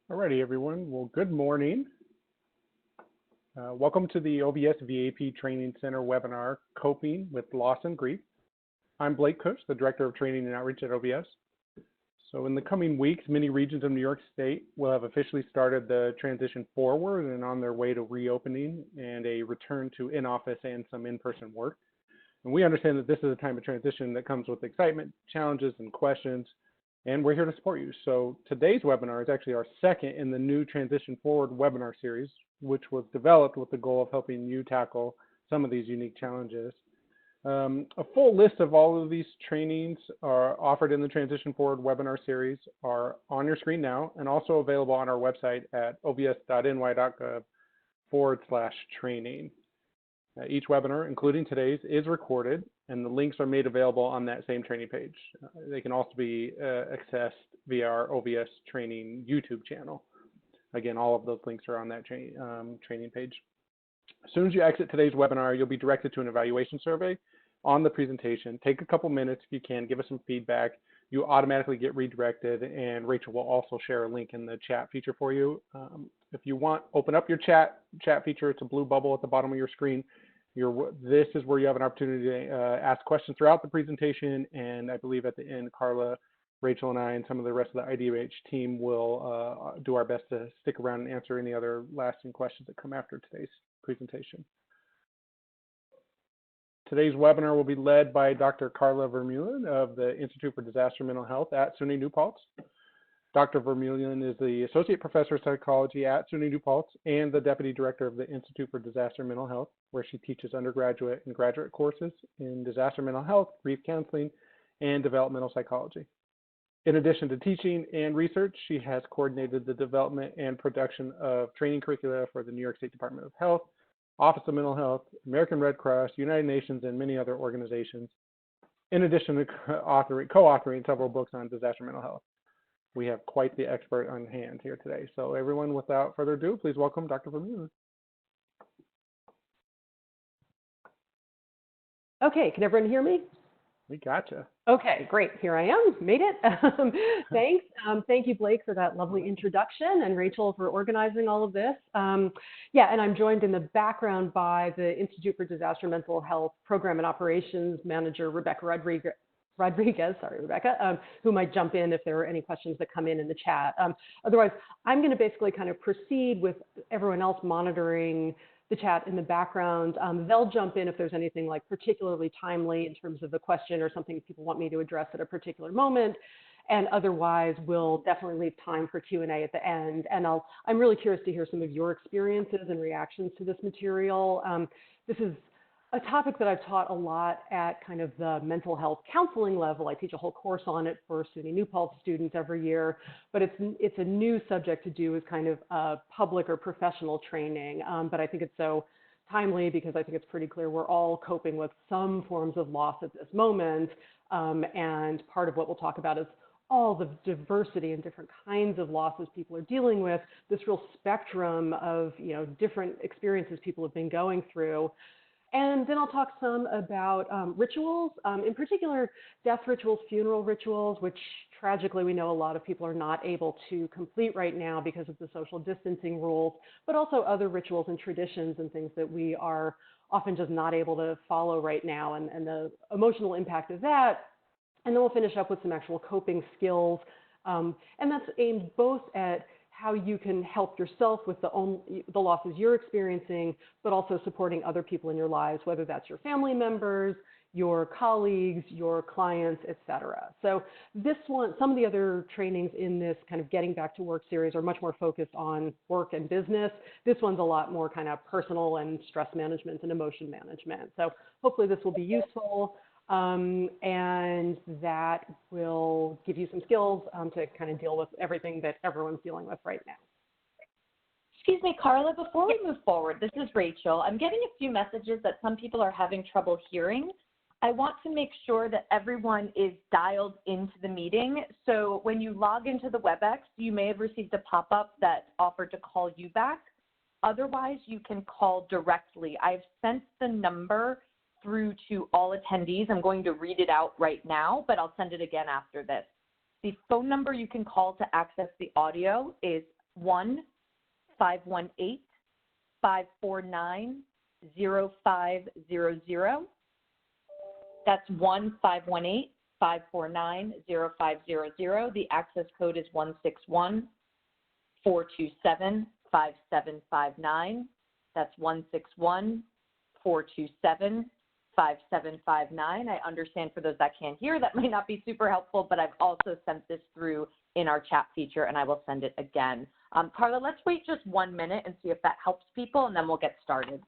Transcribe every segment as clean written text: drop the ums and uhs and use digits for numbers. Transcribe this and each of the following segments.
Alrighty, everyone. Well, good morning. Welcome to the OVS VAP Training Center webinar, Coping with Loss and Grief. I'm Blake Cush, the Director of Training and Outreach at OVS. So in the coming weeks, many regions of New York State will have officially started the transition forward and on their way to reopening and a return to in-office and some in-person work. And we understand that this is a time of transition that comes with excitement, challenges, and questions, and we're here to support you. So today's webinar is actually our second in the new Transition Forward webinar series, which was developed with the goal of helping you tackle some of these unique challenges. A full list of all of these trainings are offered in the Transition Forward webinar series are on your screen now and also available on our website at ovs.ny.gov/training. Each webinar, including today's, is recorded, and the links are made available on that same training page. They can also be accessed via our OVS training YouTube channel. Again, all of those links are on that training page. As soon as you exit today's webinar, you'll be directed to an evaluation survey on the presentation. Take a couple minutes if you can, give us some feedback. You automatically get redirected, and Rachel will also share a link in the chat feature for you. If you want, open up your chat feature. It's a blue bubble at the bottom of your screen. This is where you have an opportunity to ask questions throughout the presentation, and I believe at the end, Carla, Rachel, and I, and some of the rest of the IDH team will do our best to stick around and answer any other lasting questions that come after today's presentation. Today's webinar will be led by Dr. Carla Vermeulen of the Institute for Disaster Mental Health at SUNY New Paltz. Dr. Vermeulen is the Associate Professor of Psychology at SUNY New Paltz and the Deputy Director of the Institute for Disaster Mental Health, where she teaches undergraduate and graduate courses in disaster mental health, grief counseling, and developmental psychology. In addition to teaching and research, she has coordinated the development and production of training curricula for the New York State Department of Health, Office of Mental Health, American Red Cross, United Nations, and many other organizations, in addition to co-authoring several books on disaster mental health. We have quite the expert on hand here today. So everyone, without further ado, please welcome Dr. Vermeulen. Okay, can everyone hear me? We gotcha. Okay, great. Here I am. Made it. Thanks. Thank you, Blake, for that lovely introduction, and Rachel for organizing all of this. Yeah, and I'm joined in the background by the Institute for Disaster Mental Health Program and Operations Manager, Rebecca Rodriguez, sorry, Rebecca, who might jump in if there are any questions that come in the chat. Otherwise, I'm going to basically kind of proceed with everyone else monitoring the chat in the background. They'll jump in if there's anything like particularly timely in terms of the question or something people want me to address at a particular moment. And otherwise, we'll definitely leave time for Q&A at the end. And I'm really curious to hear some of your experiences and reactions to this material. This is a topic that I've taught a lot at kind of the mental health counseling level. I teach a whole course on it for SUNY New Paltz students every year, but it's a new subject to do as kind of public or professional training. But I think it's so timely because I think it's pretty clear we're all coping with some forms of loss at this moment. And part of what we'll talk about is all the diversity and different kinds of losses people are dealing with, this real spectrum of different experiences people have been going through. And then I'll talk some about rituals, in particular death rituals, funeral rituals, which tragically we know a lot of people are not able to complete right now because of the social distancing rules, but also other rituals and traditions and things that we are often just not able to follow right now, and the emotional impact of that. And then we'll finish up with some actual coping skills. And that's aimed both at how you can help yourself with the losses you're experiencing, but also supporting other people in your lives, whether that's your family members, your colleagues, your clients, et cetera. So this one, some of the other trainings in this kind of Getting Back to Work series are much more focused on work and business. This one's a lot more kind of personal and stress management and emotion management. So hopefully this will be useful. And that will give you some skills to kind of deal with everything that everyone's dealing with right now. Excuse me, Carla, before we move forward, this is Rachel. I'm getting a few messages that some people are having trouble hearing. I want to make sure that everyone is dialed into the meeting. So when you log into the WebEx, you may have received a pop-up that offered to call you back. Otherwise, you can call directly. I've sent the number through to all attendees. I'm going to read it out right now, but I'll send it again after this. The phone number you can call to access the audio is 1-518-549-0500. That's 1-518-549-0500. The access code is 161-427-5759. That's 161-427-5759. I understand for those that can't hear, that might not be super helpful, but I've also sent this through in our chat feature, and I will send it again. Carla, let's wait just 1 minute and see if that helps people, and then we'll get started.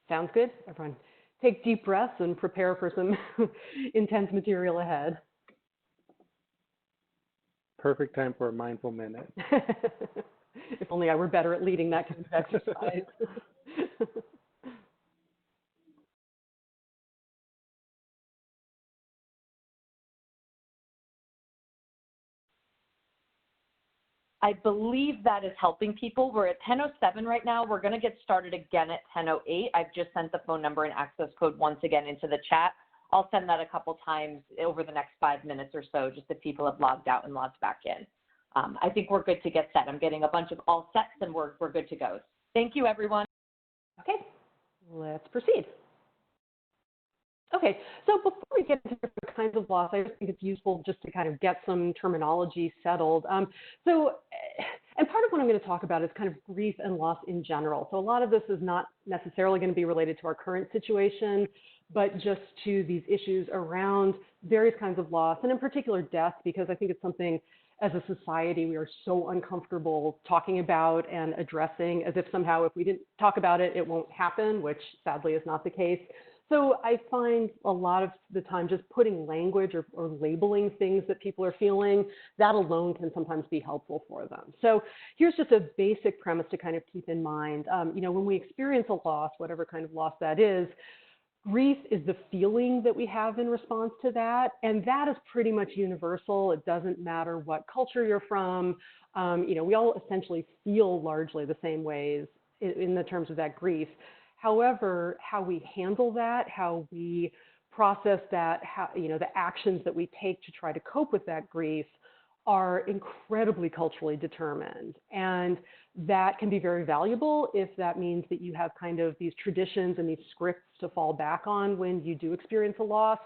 Sounds good. Everyone, take deep breaths and prepare for some intense material ahead. Perfect time for a mindful minute. If only I were better at leading that kind of exercise. I believe that is helping people. We're at 10:07 right now. We're going to get started again at 10:08. I've just sent the phone number and access code once again into the chat. I'll send that a couple times over the next 5 minutes or so, just if people have logged out and logged back in. I think we're good to get set. I'm getting a bunch of all sets, and we're good to go. Thank you, everyone. Okay, let's proceed. Okay, so before we get into different kinds of loss, I just think it's useful just to kind of get some terminology settled. And part of what I'm going to talk about is kind of grief and loss in general. So a lot of this is not necessarily going to be related to our current situation, but just to these issues around various kinds of loss, and in particular death, because I think it's something as a society we are so uncomfortable talking about and addressing, as if somehow if we didn't talk about it, it won't happen, which sadly is not the case. So I find a lot of the time just putting language or labeling things that people are feeling, that alone can sometimes be helpful for them. So here's just a basic premise to kind of keep in mind. When we experience a loss, whatever kind of loss that is, grief is the feeling that we have in response to that, and that is pretty much universal. It doesn't matter what culture you're from. We all essentially feel largely the same ways in the terms of that grief. However, how we handle that, how we process that, the actions that we take to try to cope with that grief are incredibly culturally determined. And that can be very valuable if that means that you have kind of these traditions and these scripts to fall back on when you do experience a loss.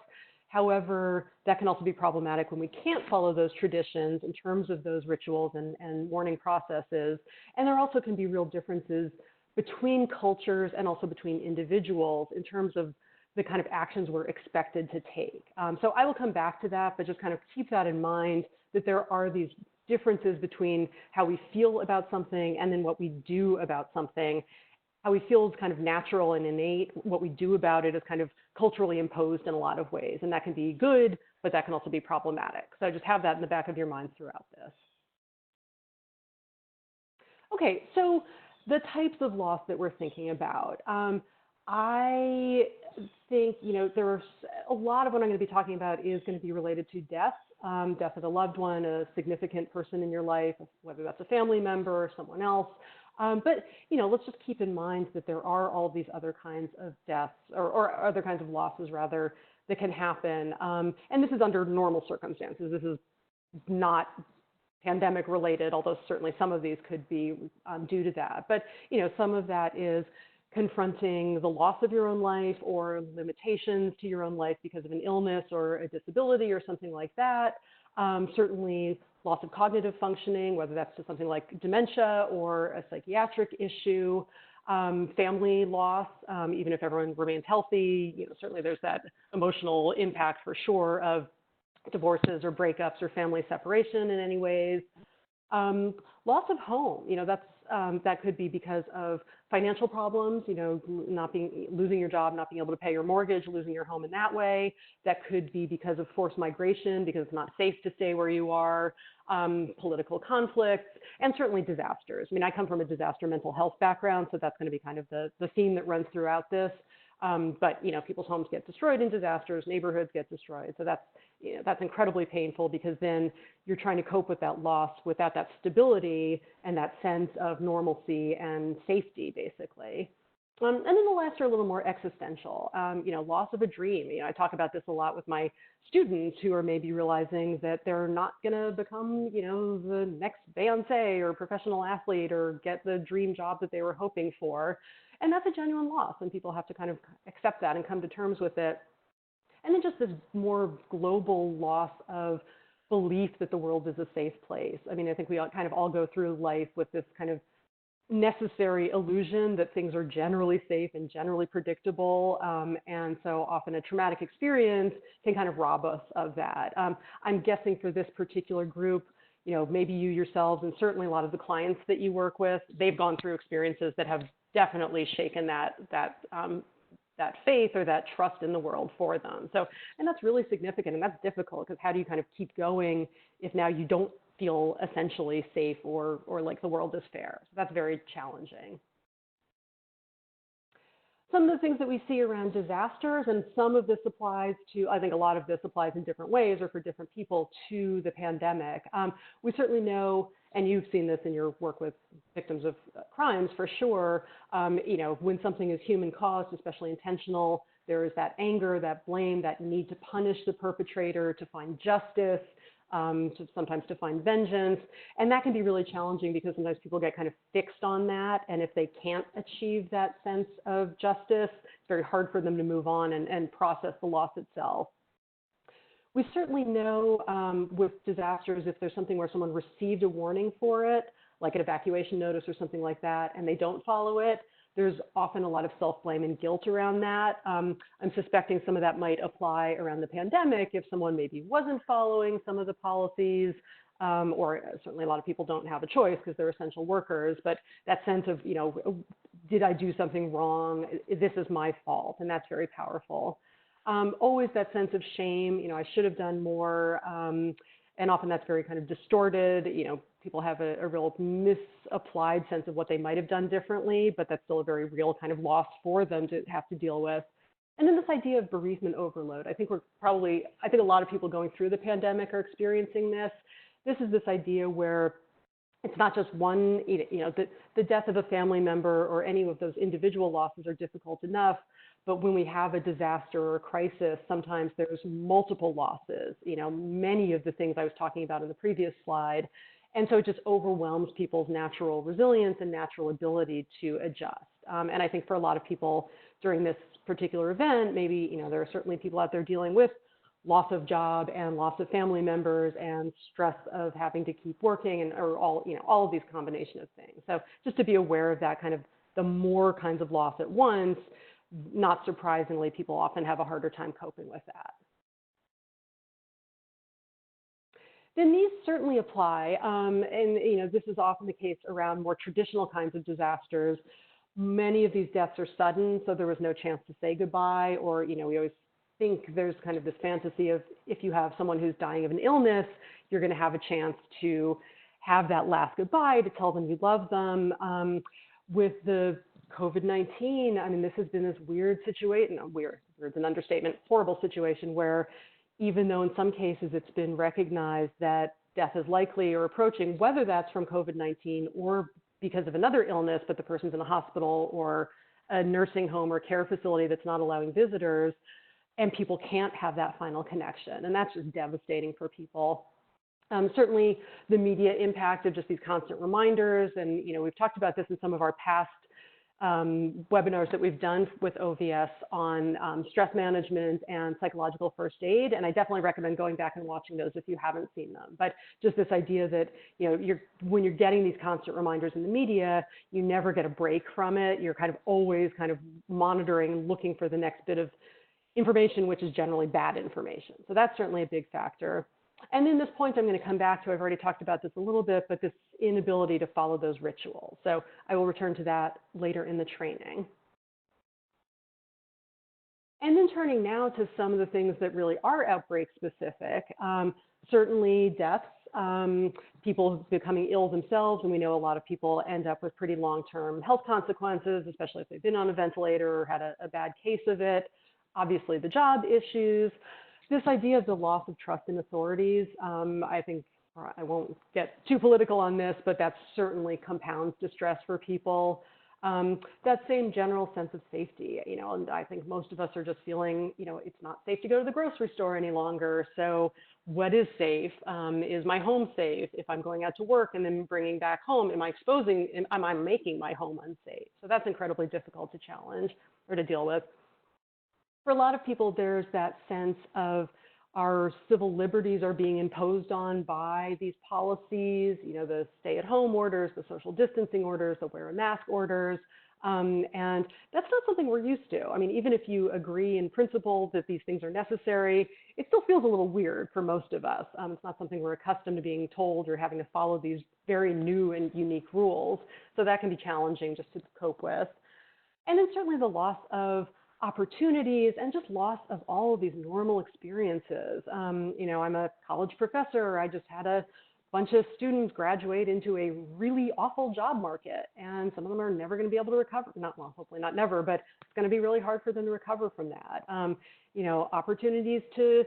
However, that can also be problematic when we can't follow those traditions in terms of those rituals and mourning processes. And there also can be real differences between cultures and also between individuals in terms of the kind of actions we're expected to take. So I will come back to that, but just kind of keep that in mind, that there are these differences between how we feel about something and then what we do about something. How we feel is kind of natural and innate. What we do about it is kind of culturally imposed in a lot of ways. And that can be good, but that can also be problematic. So just have that in the back of your mind throughout this. Okay, so the types of loss that we're thinking about. I think, there are a lot of what I'm going to be talking about is going to be related to death, death of a loved one, a significant person in your life, whether that's a family member or someone else. But let's just keep in mind that there are all these other kinds of deaths or other kinds of losses, rather, that can happen. And this is under normal circumstances. This is not pandemic related, although certainly some of these could be due to that. But, some of that is confronting the loss of your own life or limitations to your own life because of an illness or a disability or something like that. Certainly loss of cognitive functioning, whether that's to something like dementia or a psychiatric issue, family loss, even if everyone remains healthy, certainly there's that emotional impact for sure of divorces or breakups or family separation in any ways. Loss of home, that could be because of financial problems, losing your job, not being able to pay your mortgage, losing your home in that way. That could be because of forced migration, because it's not safe to stay where you are, political conflicts, and certainly disasters. I come from a disaster mental health background, so that's going to be kind of the theme that runs throughout this. But people's homes get destroyed in disasters, neighborhoods get destroyed. So that's incredibly painful, because then you're trying to cope with that loss without that stability and that sense of normalcy and safety, basically. And then the last are a little more existential. Loss of a dream. I talk about this a lot with my students who are maybe realizing that they're not going to become, the next Beyonce or professional athlete or get the dream job that they were hoping for. And that's a genuine loss, and people have to kind of accept that and come to terms with it. And then just this more global loss of belief that the world is a safe place. I mean, I think we all kind of all go through life with this kind of necessary illusion that things are generally safe and generally predictable. And so often a traumatic experience can kind of rob us of that. I'm guessing for this particular group, maybe you yourselves and certainly a lot of the clients that you work with, they've gone through experiences that have definitely shaken that faith or that trust in the world for them. So, and that's really significant, and that's difficult, because how do you kind of keep going if now you don't feel essentially safe or like the world is fair? So that's very challenging. Some of the things that we see around disasters, and some of this applies to, I think a lot of this applies in different ways or for different people to the pandemic. We certainly know, and you've seen this in your work with victims of crimes for sure, when something is human caused, especially intentional, there is that anger, that blame, that need to punish the perpetrator, to find justice, sometimes to find vengeance. And that can be really challenging because sometimes people get kind of fixed on that. And if they can't achieve that sense of justice, it's very hard for them to move on and process the loss itself. We certainly know with disasters, if there's something where someone received a warning for it, like an evacuation notice or something like that, and they don't follow it, there's often a lot of self-blame and guilt around that. I'm suspecting some of that might apply around the pandemic if someone maybe wasn't following some of the policies, or certainly a lot of people don't have a choice because they're essential workers, but that sense of, did I do something wrong? This is my fault, and that's very powerful. Always that sense of shame, I should have done more, and often that's very kind of distorted. People have a real misapplied sense of what they might have done differently, but that's still a very real kind of loss for them to have to deal with. And then this idea of bereavement overload. I think a lot of people going through the pandemic are experiencing this. This is this idea where it's not just one, the death of a family member or any of those individual losses are difficult enough, but when we have a disaster or a crisis, sometimes there's multiple losses, many of the things I was talking about in the previous slide. And so it just overwhelms people's natural resilience and natural ability to adjust. And I think for a lot of people during this particular event, maybe, there are certainly people out there dealing with loss of job and loss of family members and stress of having to keep working or all of these combination of things. So just to be aware of that kind of the more kinds of loss at once, not surprisingly, people often have a harder time coping with that. Then these certainly apply, and this is often the case around more traditional kinds of disasters. Many of these deaths are sudden, so there was no chance to say goodbye, or we always think there's kind of this fantasy of if you have someone who's dying of an illness, you're going to have a chance to have that last goodbye, to tell them you love them. With the COVID-19, I mean, this has been this weird situation, weird's an understatement, horrible situation where even though in some cases it's been recognized that death is likely or approaching, whether that's from COVID-19 or because of another illness, but the person's in a hospital or a nursing home or care facility that's not allowing visitors, and people can't have that final connection. And that's just devastating for people. Certainly the media impact of just these constant reminders, and we've talked about this in some of our past webinars that we've done with OVS on stress management and psychological first aid. And I definitely recommend going back and watching those if you haven't seen them. But just this idea that, when you're getting these constant reminders in the media, you never get a break from it. You're kind of always kind of monitoring and looking for the next bit of information, which is generally bad information. So that's certainly a big factor. And then this point I'm going to come back to, I've already talked about this a little bit, but this inability to follow those rituals. So I will return to that later in the training. And then turning now to some of the things that really are outbreak specific, certainly deaths, people becoming ill themselves, and we know a lot of people end up with pretty long-term health consequences, especially if they've been on a ventilator or had a bad case of it. Obviously the job issues. This idea of the loss of trust in authorities, I think, I won't get too political on this, but that certainly compounds distress for people. that same general sense of safety, and I think most of us are just feeling, it's not safe to go to the grocery store any longer. So what is safe? Is my home safe? If I'm going out to work and then bringing back home, am I making my home unsafe? So that's incredibly difficult to challenge or to deal with. For a lot of people, there's that sense of our civil liberties are being imposed on by these policies, the stay-at-home orders, the social distancing orders, the wear a mask orders, and that's not something we're used to. I mean, even if you agree in principle that these things are necessary, it still feels a little weird for most of us. It's not something we're accustomed to being told or having to follow these very new and unique rules, so that can be challenging just to cope with. And then certainly the loss of opportunities and just loss of all of these normal experiences. I'm a college professor. I just had a bunch of students graduate into a really awful job market, and some of them are never going to be able to recover. Hopefully not never, but it's going to be really hard for them to recover from that. Opportunities to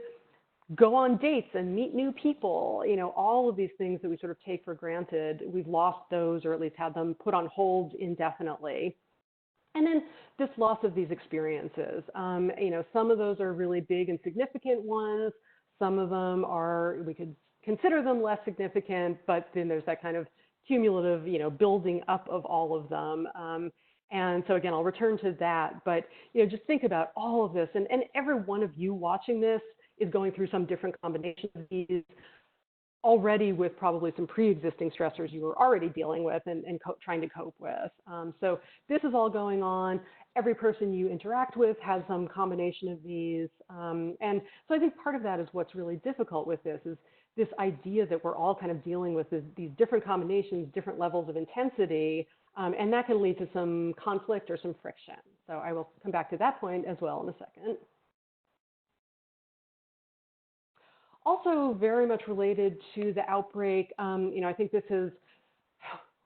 go on dates and meet new people, all of these things that we sort of take for granted, we've lost those or at least had them put on hold indefinitely. And then this loss of these experiences, some of those are really big and significant ones. Some of them we could consider them less significant, but then there's that kind of cumulative, building up of all of them. And so again, I'll return to that, but, just think about all of this, and every one of you watching this is going through some different combination of these, already with probably some pre-existing stressors you were already dealing with and trying to cope with. So this is all going on. Every person you interact with has some combination of these. And so I think part of that is what's really difficult with this, is this idea that we're all kind of dealing with these different combinations, different levels of intensity, and that can lead to some conflict or some friction. So I will come back to that point as well in a second. Also very much related to the outbreak, I think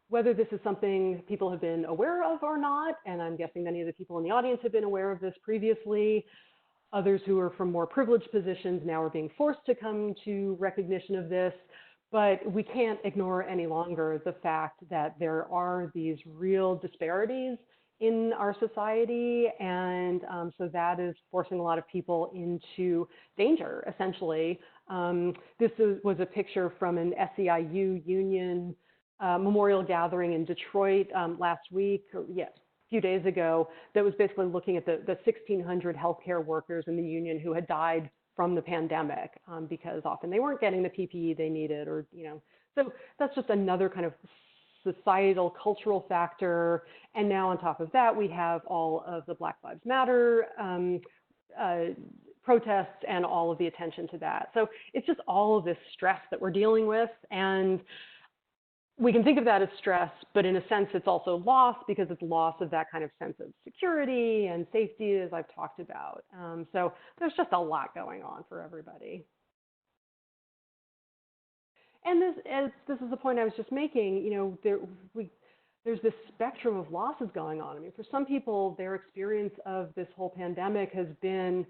whether this is something people have been aware of or not, and I'm guessing many of the people in the audience have been aware of this previously. Others who are from more privileged positions now are being forced to come to recognition of this, but we can't ignore any longer the fact that there are these real disparities in our society, and so that is forcing a lot of people into danger, essentially. This was a picture from an SEIU union memorial gathering in Detroit last week, a few days ago, that was basically looking at the 1,600 healthcare workers in the union who had died from the pandemic because often they weren't getting the PPE they needed, or, so that's just another kind of societal, cultural factor. And now on top of that, we have all of the Black Lives Matter protests and all of the attention to that. So it's just all of this stress that we're dealing with. And we can think of that as stress, but in a sense, it's also loss, because it's loss of that kind of sense of security and safety, as I've talked about. So there's just a lot going on for everybody. And this is the point I was just making, there's this spectrum of losses going on. I mean, for some people, their experience of this whole pandemic has been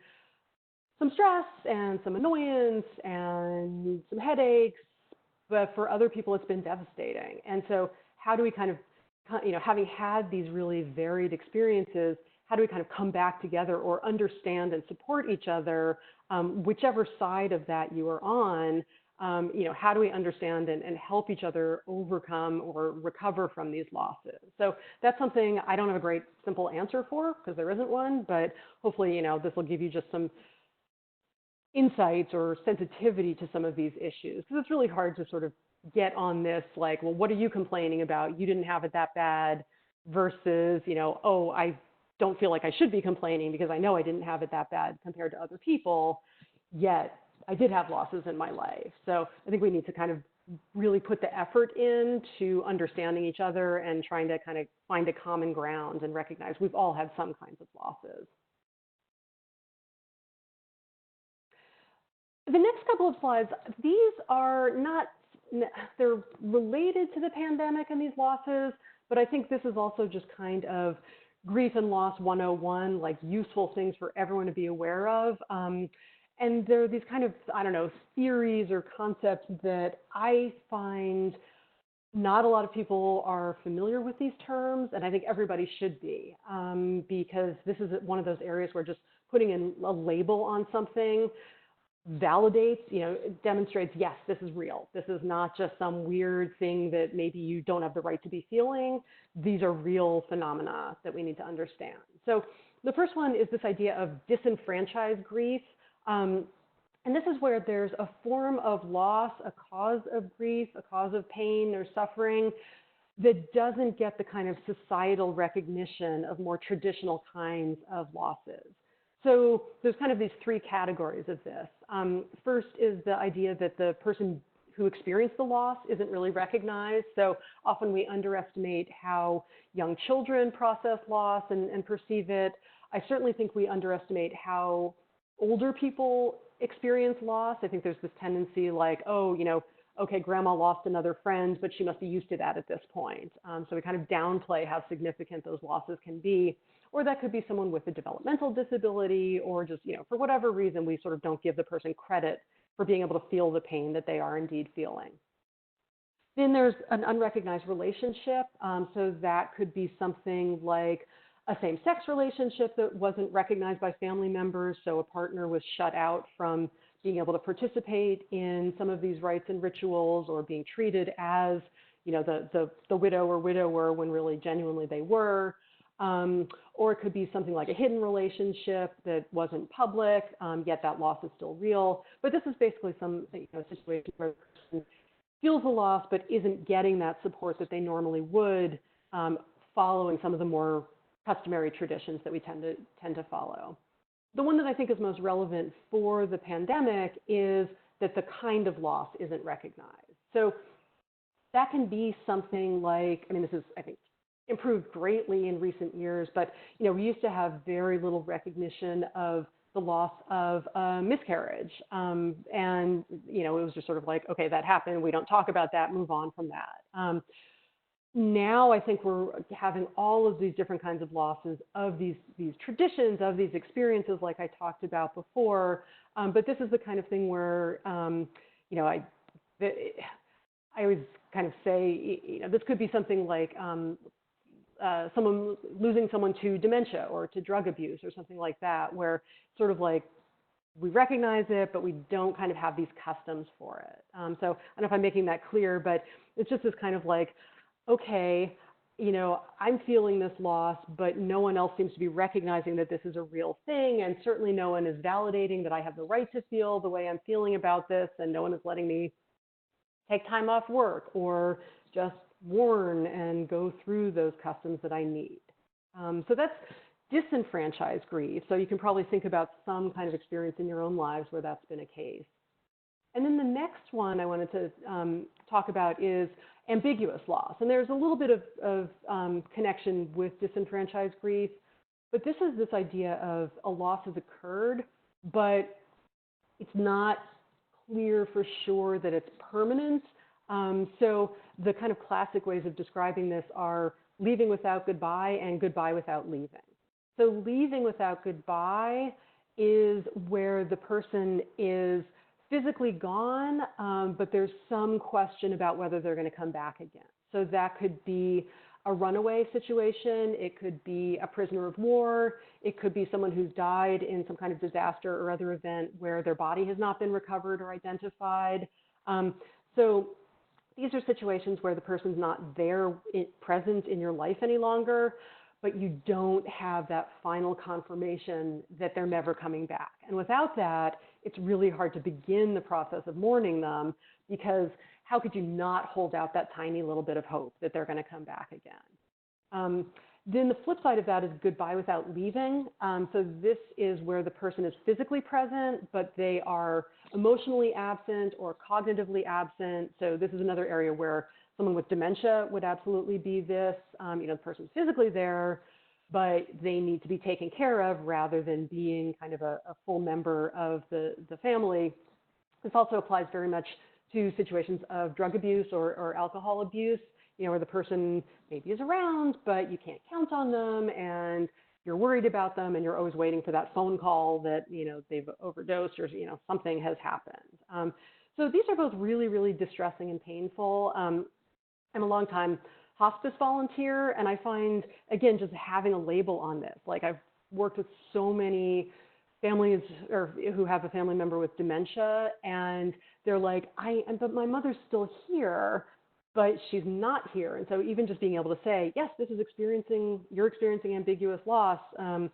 some stress and some annoyance and some headaches, but for other people, it's been devastating. And so how do we kind of, having had these really varied experiences, how do we kind of come back together or understand and support each other, whichever side of that you are on? How do we understand and help each other overcome or recover from these losses? So that's something I don't have a great simple answer for, because there isn't one, but hopefully, this will give you just some insights or sensitivity to some of these issues, because it's really hard to sort of get on this, like, well, what are you complaining about? You didn't have it that bad, versus, oh, I don't feel like I should be complaining because I know I didn't have it that bad compared to other people, yet I did have losses in my life. So I think we need to kind of really put the effort into understanding each other and trying to kind of find a common ground and recognize we've all had some kinds of losses. The next couple of slides, these are not, they're related to the pandemic and these losses, but I think this is also just kind of grief and loss 101, like useful things for everyone to be aware of. And there are these kind of, theories or concepts that I find Not a lot of people are familiar with these terms, and I think everybody should be, because this is one of those areas where just putting in a label on something validates, it demonstrates, yes, this is real. This is not just some weird thing that maybe you don't have the right to be feeling. These are real phenomena that we need to understand. So the first one is this idea of disenfranchised grief. And this is where there's a form of loss, a cause of grief, a cause of pain or suffering that doesn't get the kind of societal recognition of more traditional kinds of losses. So there's kind of these three categories of this. First is the idea that the person who experienced the loss isn't really recognized. So often we underestimate how young children process loss and perceive it. I certainly think we underestimate how older people experience loss. I think there's this tendency like, oh, okay, grandma lost another friend, but she must be used to that at this point. So we kind of downplay how significant those losses can be. Or that could be someone with a developmental disability, or just, for whatever reason, we sort of don't give the person credit for being able to feel the pain that they are indeed feeling. Then there's an unrecognized relationship. So that could be something like a same-sex relationship that wasn't recognized by family members. So a partner was shut out from being able to participate in some of these rites and rituals, or being treated as, the widow or widower when really genuinely they were. Or it could be something like a hidden relationship that wasn't public, yet that loss is still real. But this is basically some situation where the person feels the loss but isn't getting that support that they normally would, following some of the more customary traditions that we tend to follow. The one that I think is most relevant for the pandemic is that the kind of loss isn't recognized. So that can be something like, this is, I think, improved greatly in recent years, but we used to have very little recognition of the loss of a miscarriage. And it was just sort of like, okay, that happened, we don't talk about that, move on from that. Now I think we're having all of these different kinds of losses of these traditions, of these experiences like I talked about before. But this is the kind of thing where, I always kind of say, this could be something like someone losing someone to dementia or to drug abuse or something like that, where sort of like we recognize it, but we don't kind of have these customs for it. So I don't know if I'm making that clear, but it's just this kind of like, okay, I'm feeling this loss, but no one else seems to be recognizing that this is a real thing, and certainly no one is validating that I have the right to feel the way I'm feeling about this, and no one is letting me take time off work or just mourn and go through those customs that I need. So that's disenfranchised grief. So you can probably think about some kind of experience in your own lives where that's been a case. And then the next one I wanted to talk about is ambiguous loss. And there's a little bit of connection with disenfranchised grief, but this is this idea of a loss has occurred, but it's not clear for sure that it's permanent. So the kind of classic ways of describing this are leaving without goodbye and goodbye without leaving. So leaving without goodbye is where the person is physically gone, but there's some question about whether they're going to come back again. So that could be a runaway situation. It could be a prisoner of war. It could be someone who's died in some kind of disaster or other event where their body has not been recovered or identified. So these are situations where the person's not there present in your life any longer, but you don't have that final confirmation that they're never coming back. And without that, it's really hard to begin the process of mourning them, because how could you not hold out that tiny little bit of hope that they're going to come back again? Then the flip side of that is goodbye without leaving. So this is where the person is physically present, but they are emotionally absent or cognitively absent. So this is another area where someone with dementia would absolutely be this. The person's physically there, but they need to be taken care of rather than being kind of a full member of the family. This also applies very much to situations of drug abuse or alcohol abuse, where the person maybe is around, but you can't count on them, and you're worried about them, and you're always waiting for that phone call that, they've overdosed or, something has happened. So these are both really, really distressing and painful. I'm a longtime hospice volunteer, and I find, again, just having a label on this, like I've worked with so many families or who have a family member with dementia, and they're like, but my mother's still here, but she's not here. And so even just being able to say, yes, you're experiencing ambiguous loss. I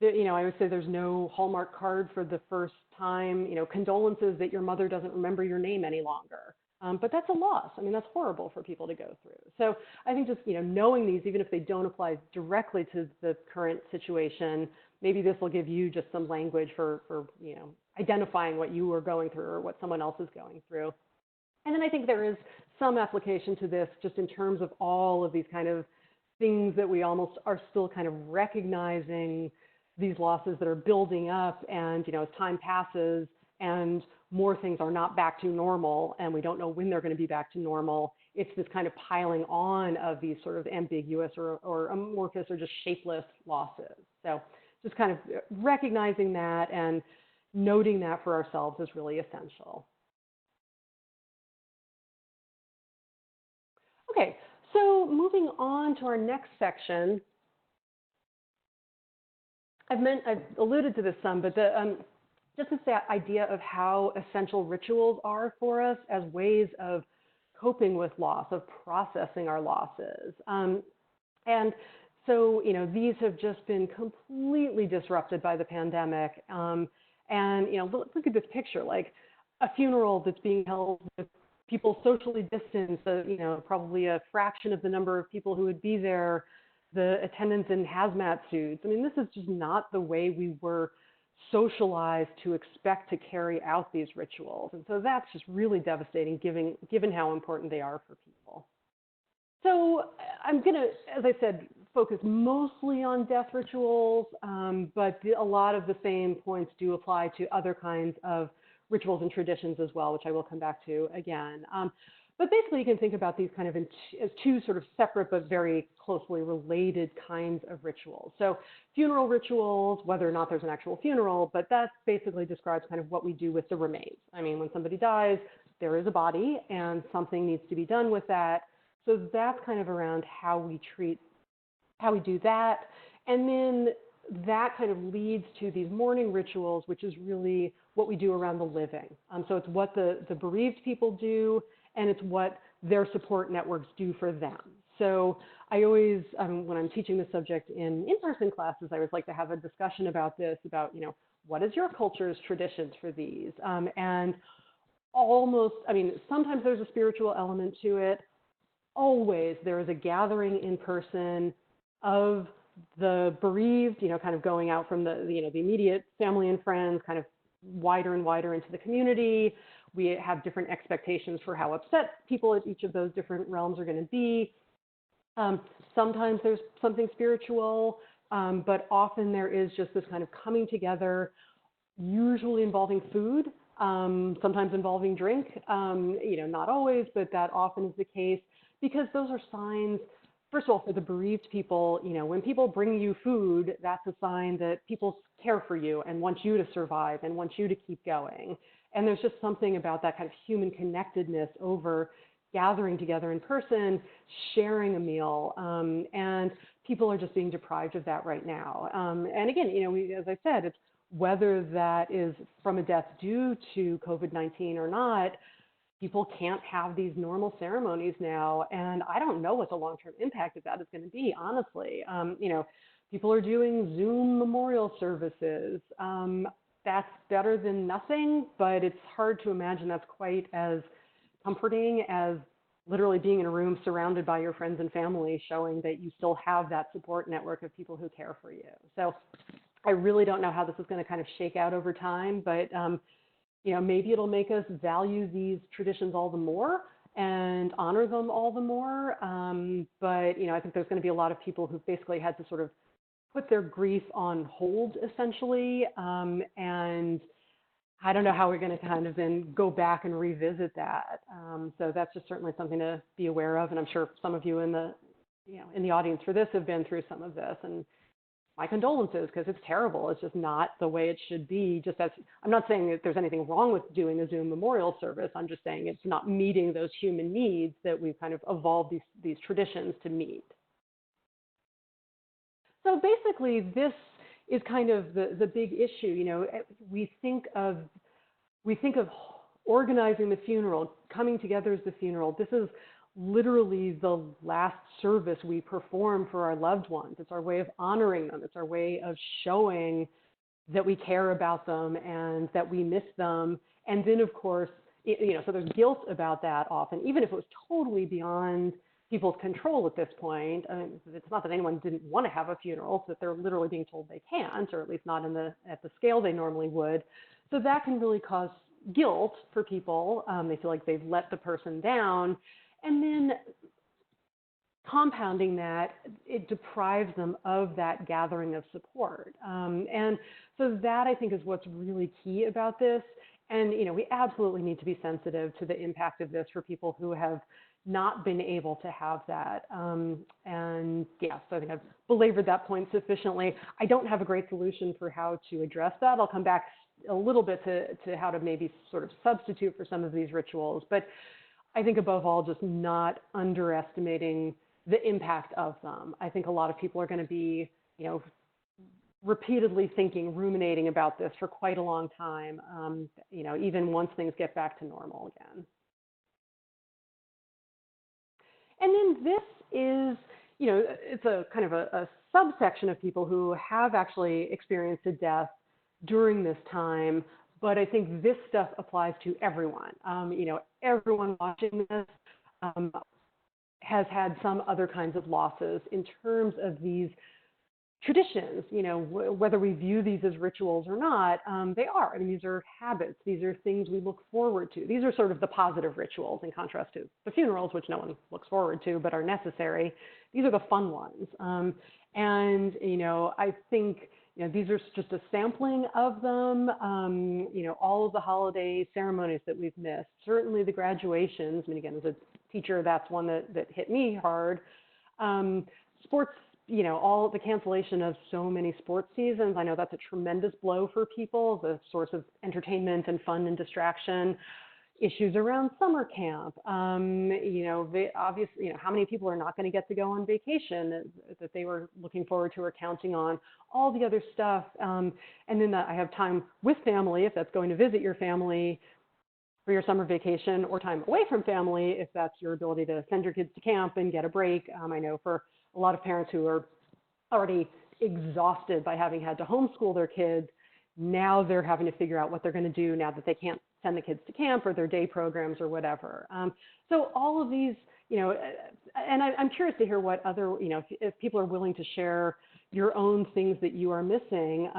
always say there's no Hallmark card for the first time, condolences that your mother doesn't remember your name any longer. But that's a loss. I mean, that's horrible for people to go through. So I think just, knowing these, even if they don't apply directly to the current situation, maybe this will give you just some language for identifying what you are going through or what someone else is going through. And then I think there is some application to this just in terms of all of these kind of things that we almost are still kind of recognizing these losses that are building up, and as time passes and more things are not back to normal and we don't know when they're going to be back to normal, it's this kind of piling on of these sort of ambiguous or amorphous or just shapeless losses. So just kind of recognizing that and noting that for ourselves is really essential. Okay, so moving on to our next section. I've alluded to this some, but just this idea of how essential rituals are for us as ways of coping with loss, of processing our losses. And so, these have just been completely disrupted by the pandemic. And, look at this picture, like a funeral that's being held with people socially distanced, probably a fraction of the number of people who would be there, the attendants in hazmat suits. I mean, this is just not the way we were socialized to expect to carry out these rituals. And so that's just really devastating given how important they are for people. So I'm going to, as I said, focus mostly on death rituals, but a lot of the same points do apply to other kinds of rituals and traditions as well, which I will come back to again. But basically, you can think about these kind of as two sort of separate but very closely related kinds of rituals. So funeral rituals, whether or not there's an actual funeral, but that basically describes kind of what we do with the remains. I mean, when somebody dies, there is a body and something needs to be done with that. So that's kind of around how we do that. And then that kind of leads to these mourning rituals, which is really what we do around the living. So it's what the bereaved people do, and it's what their support networks do for them. So I always, when I'm teaching this subject in in-person classes, I always like to have a discussion about this, about, what is your culture's traditions for these? And sometimes there's a spiritual element to it. Always there is a gathering in person of the bereaved, kind of going out from the immediate family and friends, kind of wider and wider into the community. We have different expectations for how upset people at each of those different realms are going to be. Sometimes there's something spiritual, but often there is just this kind of coming together, usually involving food, sometimes involving drink, not always, but that often is the case, because those are signs. First of all, for the bereaved people, when people bring you food, that's a sign that people care for you and want you to survive and want you to keep going. And there's just something about that kind of human connectedness over gathering together in person, sharing a meal, and people are just being deprived of that right now. And again, as I said, it's whether that is from a death due to COVID-19 or not, people can't have these normal ceremonies now, and I don't know what the long-term impact of that is going to be, honestly. People are doing Zoom memorial services. That's better than nothing, but it's hard to imagine that's quite as comforting as literally being in a room surrounded by your friends and family, showing that you still have that support network of people who care for you. So I really don't know how this is going to kind of shake out over time, but maybe it'll make us value these traditions all the more and honor them all the more. But I think there's going to be a lot of people who've basically had to sort of put their grief on hold, essentially. And I don't know how we're going to kind of then go back and revisit that. So that's just certainly something to be aware of. And I'm sure some of you in the audience for this have been through some of this. And my condolences, because it's terrible. It's just not the way it should be. Just as I'm not saying that there's anything wrong with doing a Zoom memorial service. I'm just saying it's not meeting those human needs that we've kind of evolved these traditions to meet. So basically, this is kind of the big issue. You know, we think of organizing the funeral, coming together as the funeral. This is literally the last service we perform for our loved ones. It's our way of honoring them. It's our way of showing that we care about them and that we miss them. And then, of course, you know, so there's guilt about that often, even if it was totally beyond people's control at this point. I mean, it's not that anyone didn't want to have a funeral, it's that they're literally being told they can't, or at least not at the scale they normally would. So that can really cause guilt for people. They feel like they've let the person down. And then compounding that, it deprives them of that gathering of support. And so that, I think, is what's really key about this. And, you know, we absolutely need to be sensitive to the impact of this for people who have not been able to have that. And yeah, so I think I've belabored that point sufficiently. I don't have a great solution for how to address that. I'll come back a little bit to how to maybe sort of substitute for some of these rituals. But I think above all, just not underestimating the impact of them. I think a lot of people are going to be, you know, repeatedly thinking, ruminating about this for quite a long time, you know, even once things get back to normal again. And then this is, you know, it's a kind of a subsection of people who have actually experienced a death during this time. But I think this stuff applies to everyone. You know, everyone watching this has had some other kinds of losses in terms of these traditions. You know, whether we view these as rituals or not, they are. I mean, these are habits. These are things we look forward to. These are sort of the positive rituals in contrast to the funerals, which no one looks forward to but are necessary. These are the fun ones. And, you know, I think, you know, these are just a sampling of them. You know, all of the holiday ceremonies that we've missed, certainly the graduations. I mean, again, as a teacher, that's one that hit me hard. Sports, you know, all the cancellation of so many sports seasons. I know that's a tremendous blow for people, the source of entertainment and fun and distraction. Issues around summer camp. You know, obviously, you know, how many people are not going to get to go on vacation that they were looking forward to or counting on, all the other stuff. And then I have time with family, if that's going to visit your family for your summer vacation, or time away from family, if that's your ability to send your kids to camp and get a break. I know for a lot of parents who are already exhausted by having had to homeschool their kids, now they're having to figure out what they're going to do now that they can't send the kids to camp or their day programs or whatever. So all of these, you know, and I'm curious to hear what other, you know, if people are willing to share your own things that you are missing.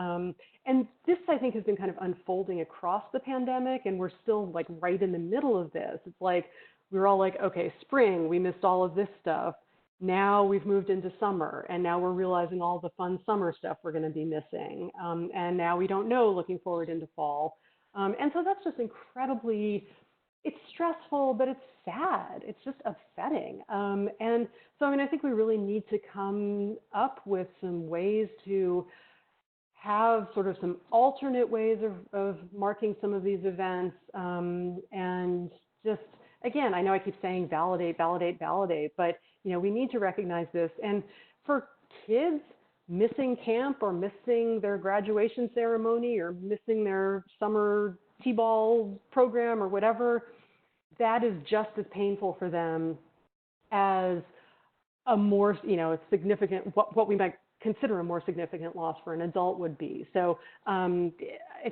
And this, I think, has been kind of unfolding across the pandemic, and we're still like right in the middle of this. It's like, we're all like, okay, spring, we missed all of this stuff. Now we've moved into summer, and now we're realizing all the fun summer stuff we're going to be missing. And now we don't know looking forward into fall. And so that's just incredibly, it's stressful, but it's sad. It's just upsetting. And so, I mean, I think we really need to come up with some ways to have sort of some alternate ways of marking some of these events. And just, again, I know I keep saying validate, validate, validate, but, you know, we need to recognize this. And for kids, missing camp or missing their graduation ceremony or missing their summer T-ball program or whatever, that is just as painful for them as a more, you know, significant, what we might consider a more significant loss for an adult would be. So I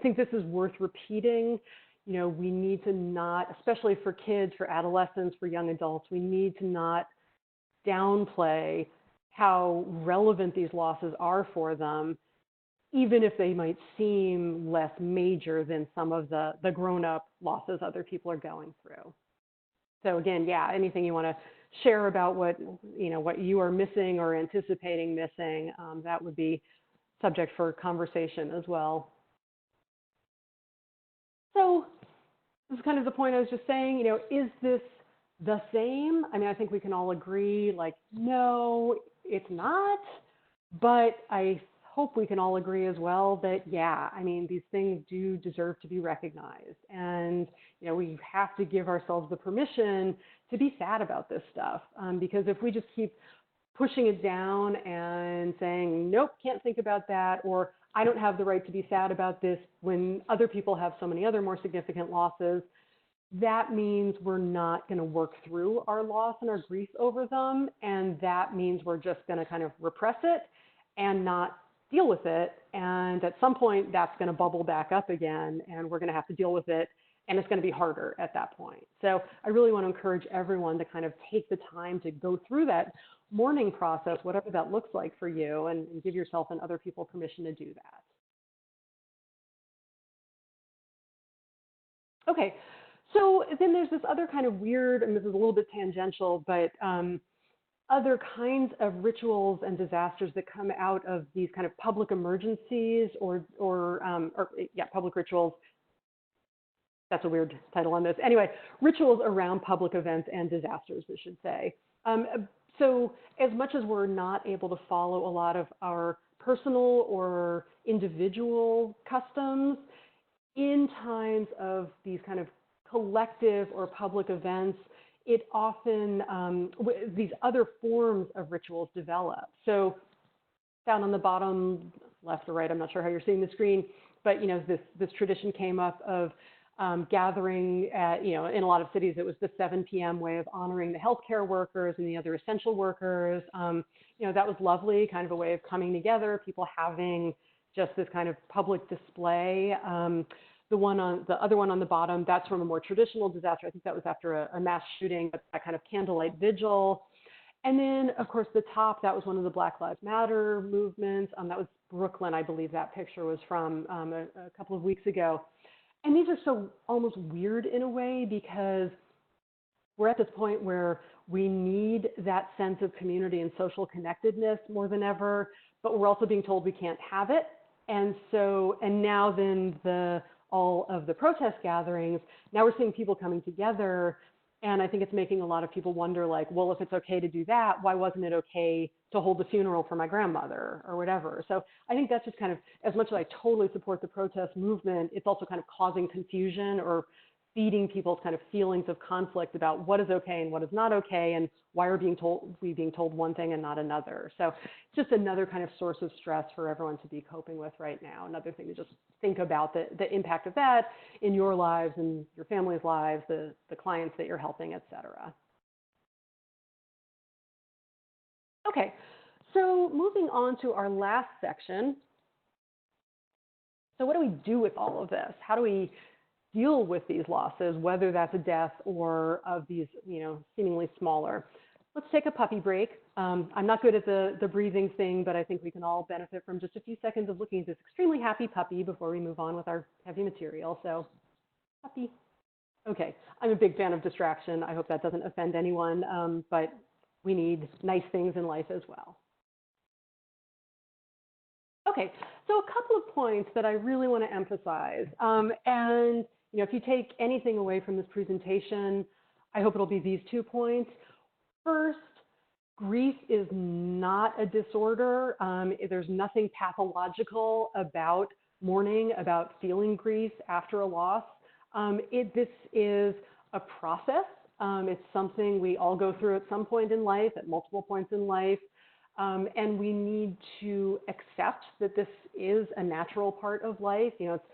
think this is worth repeating. You know, we need to not, especially for kids, for adolescents, for young adults, we need to not downplay how relevant these losses are for them, even if they might seem less major than some of the grown-up losses other people are going through. So again, yeah, anything you want to share about what you are missing or anticipating missing, that would be subject for conversation as well. So this is kind of the point I was just saying, you know, is this the same? I mean, I think we can all agree, like, no, it's not, but I hope we can all agree as well that, yeah, I mean, these things do deserve to be recognized. And, we have to give ourselves the permission to be sad about this stuff. Because if we just keep pushing it down and saying, nope, can't think about that, or I don't have the right to be sad about this when other people have so many other more significant losses, that means we're not going to work through our loss and our grief over them. And that means we're just going to kind of repress it and not deal with it. And at some point, that's going to bubble back up again, and we're going to have to deal with it. And it's going to be harder at that point. So I really want to encourage everyone to kind of take the time to go through that mourning process, whatever that looks like for you, and give yourself and other people permission to do that. Okay, so then there's this other kind of weird, and this is a little bit tangential, but other kinds of rituals and disasters that come out of these kind of public emergencies or public rituals. That's a weird title on this. Anyway, rituals around public events and disasters, we should say. So as much as we're not able to follow a lot of our personal or individual customs, in times of these kind of collective or public events, it often, these other forms of rituals develop. So down on the bottom left or right, I'm not sure how you're seeing the screen, but this tradition came up of gathering at, in a lot of cities, it was the 7 p.m. way of honoring the healthcare workers and the other essential workers. That was lovely, kind of a way of coming together, people having just this kind of public display. The other one on the bottom, that's from a more traditional disaster. I think that was after a mass shooting, but that kind of candlelight vigil. And then, of course, the top, that was one of the Black Lives Matter movements. That was Brooklyn, I believe that picture was from a couple of weeks ago. And these are so almost weird in a way, because we're at this point where we need that sense of community and social connectedness more than ever, but we're also being told we can't have it. And now then all of the protest gatherings, now we're seeing people coming together. And I think it's making a lot of people wonder, like, well, if it's okay to do that, why wasn't it okay to hold the funeral for my grandmother or whatever? So I think that's just kind of, as much as I totally support the protest movement, it's also kind of causing confusion or feeding people's kind of feelings of conflict about what is okay and what is not okay, and why are we being told one thing and not another. So it's just another kind of source of stress for everyone to be coping with right now. Another thing to just think about the impact of that in your lives and your family's lives, the clients that you're helping, et cetera. Okay, so moving on to our last section. So what do we do with all of this? How do we deal with these losses, whether that's a death or of these, seemingly smaller? Let's take a puppy break. I'm not good at the breathing thing, but I think we can all benefit from just a few seconds of looking at this extremely happy puppy before we move on with our heavy material. So, puppy. Okay, I'm a big fan of distraction. I hope that doesn't offend anyone, but we need nice things in life as well. Okay, so a couple of points that I really want to emphasize. And if you take anything away from this presentation, I hope it'll be these 2 points. First, grief is not a disorder. There's nothing pathological about mourning, about feeling grief after a loss. This is a process. It's something we all go through at some point in life, at multiple points in life. And we need to accept that this is a natural part of life. It's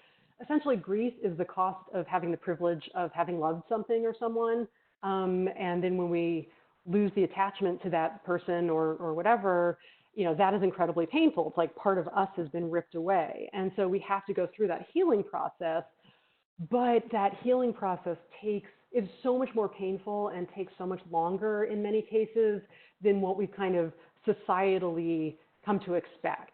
essentially, grief is the cost of having the privilege of having loved something or someone. And then when we lose the attachment to that person or whatever, that is incredibly painful. It's like part of us has been ripped away. And so we have to go through that healing process. But that healing process is so much more painful and takes so much longer in many cases than what we've kind of societally come to expect.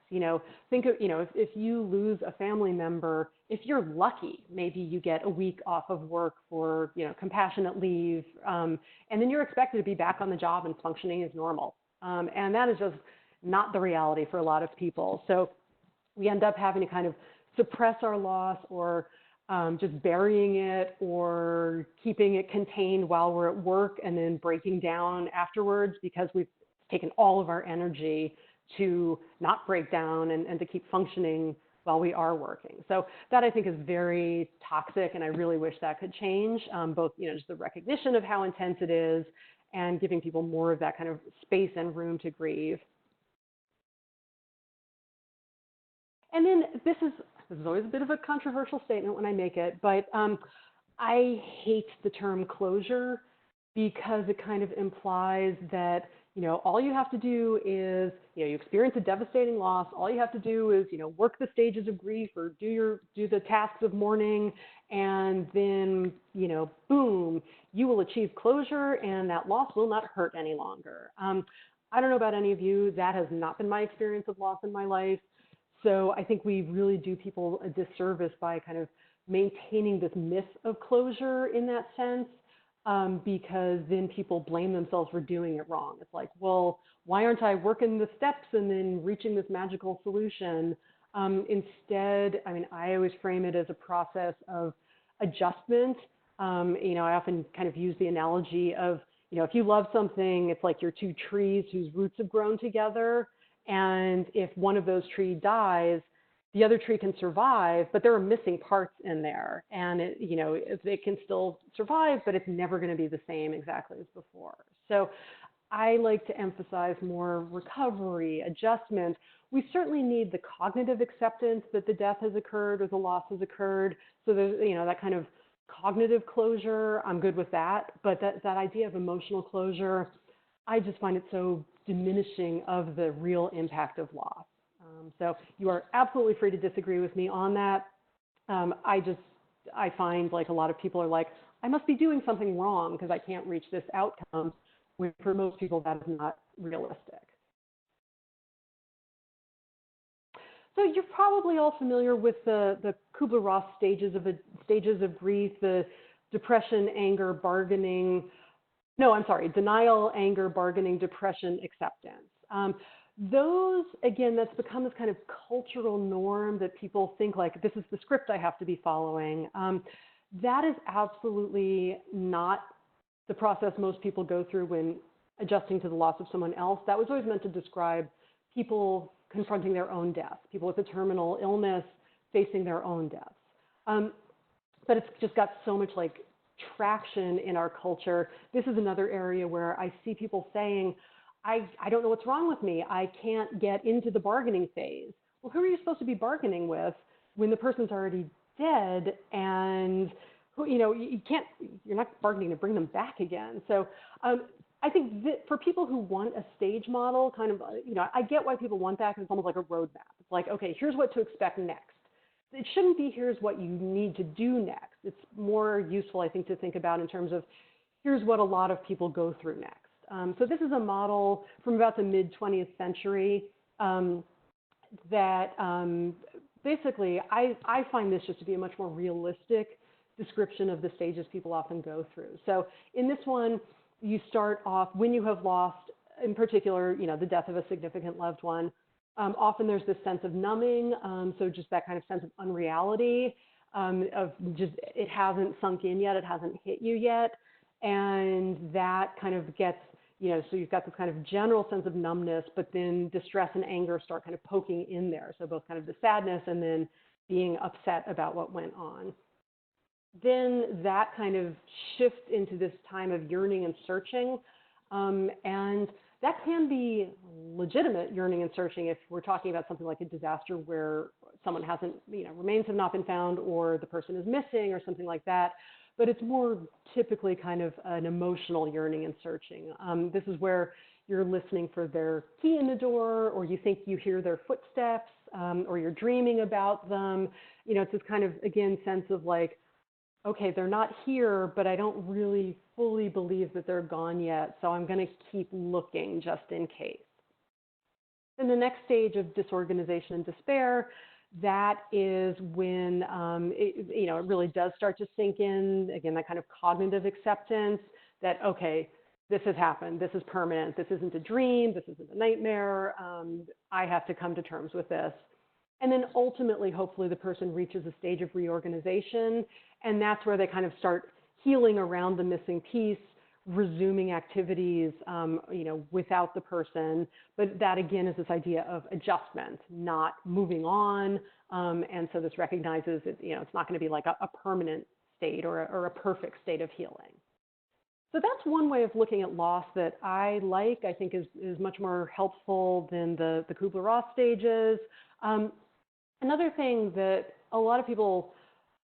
Think of, if you lose a family member, if you're lucky, maybe you get a week off of work for, compassionate leave, and then you're expected to be back on the job and functioning as normal. And that is just not the reality for a lot of people. So we end up having to kind of suppress our loss, or just burying it, or keeping it contained while we're at work and then breaking down afterwards because we've taken all of our energy to not break down and to keep functioning while we are working. So that I think is very toxic, and I really wish that could change, both, just the recognition of how intense it is and giving people more of that kind of space and room to grieve. And then this is always a bit of a controversial statement when I make it, but I hate the term closure because it kind of implies that, all you have to do is, you experience a devastating loss. All you have to do is, work the stages of grief or do the tasks of mourning, and then, boom, you will achieve closure and that loss will not hurt any longer. I don't know about any of you. That has not been my experience of loss in my life. So I think we really do people a disservice by kind of maintaining this myth of closure in that sense. Because then people blame themselves for doing it wrong. It's like, well, why aren't I working the steps and then reaching this magical solution? Instead, I always frame it as a process of adjustment. I often kind of use the analogy of, if you love something, it's like your two trees whose roots have grown together. And if one of those trees dies, the other tree can survive, but there are missing parts in there. And it can still survive, but it's never going to be the same exactly as before. So I like to emphasize more recovery, adjustment. We certainly need the cognitive acceptance that the death has occurred or the loss has occurred. So there's, that kind of cognitive closure, I'm good with that. But that idea of emotional closure, I just find it so diminishing of the real impact of loss. So you are absolutely free to disagree with me on that. I find like a lot of people are like, I must be doing something wrong because I can't reach this outcome, when for most people that is not realistic. So you're probably all familiar with the Kubler-Ross stages of grief, the depression, anger, bargaining. No, I'm sorry, denial, anger, bargaining, depression, acceptance. Those, again, that's become this kind of cultural norm that people think like, this is the script I have to be following. That is absolutely not the process most people go through when adjusting to the loss of someone else. That was always meant to describe people confronting their own death, people with a terminal illness facing their own deaths. But it's just got so much like traction in our culture. This is another area where I see people saying, I don't know what's wrong with me. I can't get into the bargaining phase. Well, who are you supposed to be bargaining with when the person's already dead and you're not bargaining to bring them back again. So I think that for people who want a stage model, kind of, I get why people want that because it's almost like a roadmap. It's like, okay, here's what to expect next. It shouldn't be here's what you need to do next. It's more useful, I think, to think about in terms of here's what a lot of people go through next. So this is a model from about the mid-20th century that basically I find this just to be a much more realistic description of the stages people often go through. So in this one, you start off when you have lost, in particular, the death of a significant loved one. Often there's this sense of numbing, so just that kind of sense of unreality, of just it hasn't sunk in yet, it hasn't hit you yet, and that kind of gets, so you've got this kind of general sense of numbness, but then distress and anger start kind of poking in there, so both kind of the sadness and then being upset about what went on. Then that kind of shifts into this time of yearning and searching, and that can be legitimate yearning and searching if we're talking about something like a disaster where someone hasn't, remains have not been found or the person is missing or something like that. But it's more typically kind of an emotional yearning and searching. This is where you're listening for their key in the door, or you think you hear their footsteps, or you're dreaming about them. It's this kind of, again, sense of like, okay, they're not here, but I don't really fully believe that they're gone yet, so I'm going to keep looking just in case. And the next stage of disorganization and despair, that is when it really does start to sink in, again, that kind of cognitive acceptance that, okay, this has happened, this is permanent, this isn't a dream, this isn't a nightmare, I have to come to terms with this. And then ultimately, hopefully, the person reaches a stage of reorganization, and that's where they kind of start healing around the missing piece, resuming activities, without the person. But that, again, is this idea of adjustment, not moving on. And so this recognizes that, it's not going to be like a permanent state or a perfect state of healing. So that's one way of looking at loss that I think is much more helpful than the Kubler-Ross stages. Another thing that a lot of people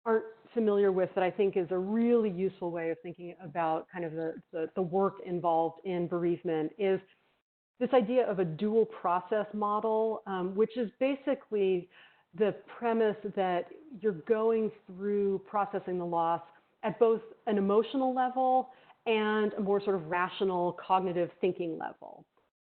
aren't familiar with that I think is a really useful way of thinking about kind of the work involved in bereavement is this idea of a dual process model, which is basically the premise that you're going through processing the loss at both an emotional level and a more sort of rational cognitive thinking level.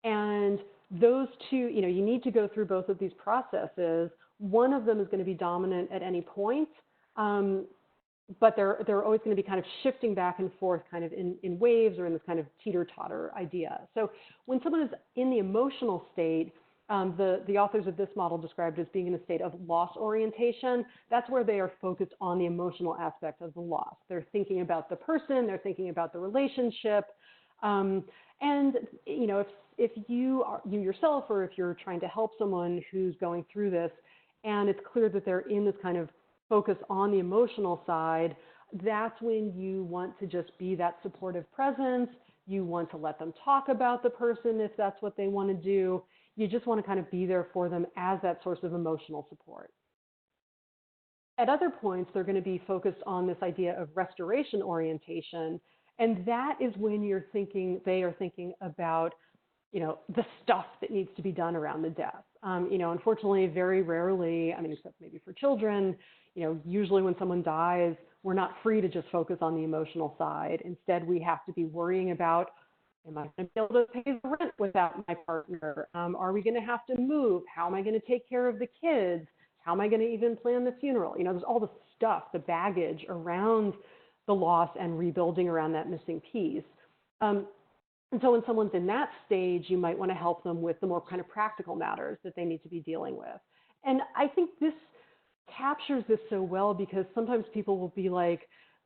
And those two, you need to go through both of these processes. One of them is going to be dominant at any point, but they're always going to be kind of shifting back and forth kind of in waves or in this kind of teeter-totter idea. So when someone is in the emotional state, the authors of this model described as being in a state of loss orientation. That's where they are focused on the emotional aspect of the loss. They're thinking about the person, they're thinking about the relationship. And if you yourself, or if you're trying to help someone who's going through this, and it's clear that they're in this kind of focus on the emotional side, that's when you want to just be that supportive presence. You want to let them talk about the person if that's what they want to do. You just want to kind of be there for them as that source of emotional support. At other points, they're going to be focused on this idea of restoration orientation, and that is when they are thinking about, the stuff that needs to be done around the death. Unfortunately, very rarely, except maybe for children, usually when someone dies, we're not free to just focus on the emotional side. Instead, we have to be worrying about, am I going to be able to pay the rent without my partner? Are we going to have to move? How am I going to take care of the kids? How am I going to even plan the funeral? There's all the stuff, the baggage around the loss and rebuilding around that missing piece. And so when someone's in that stage, you might want to help them with the more kind of practical matters that they need to be dealing with. And I think this captures this so well because sometimes people will be like,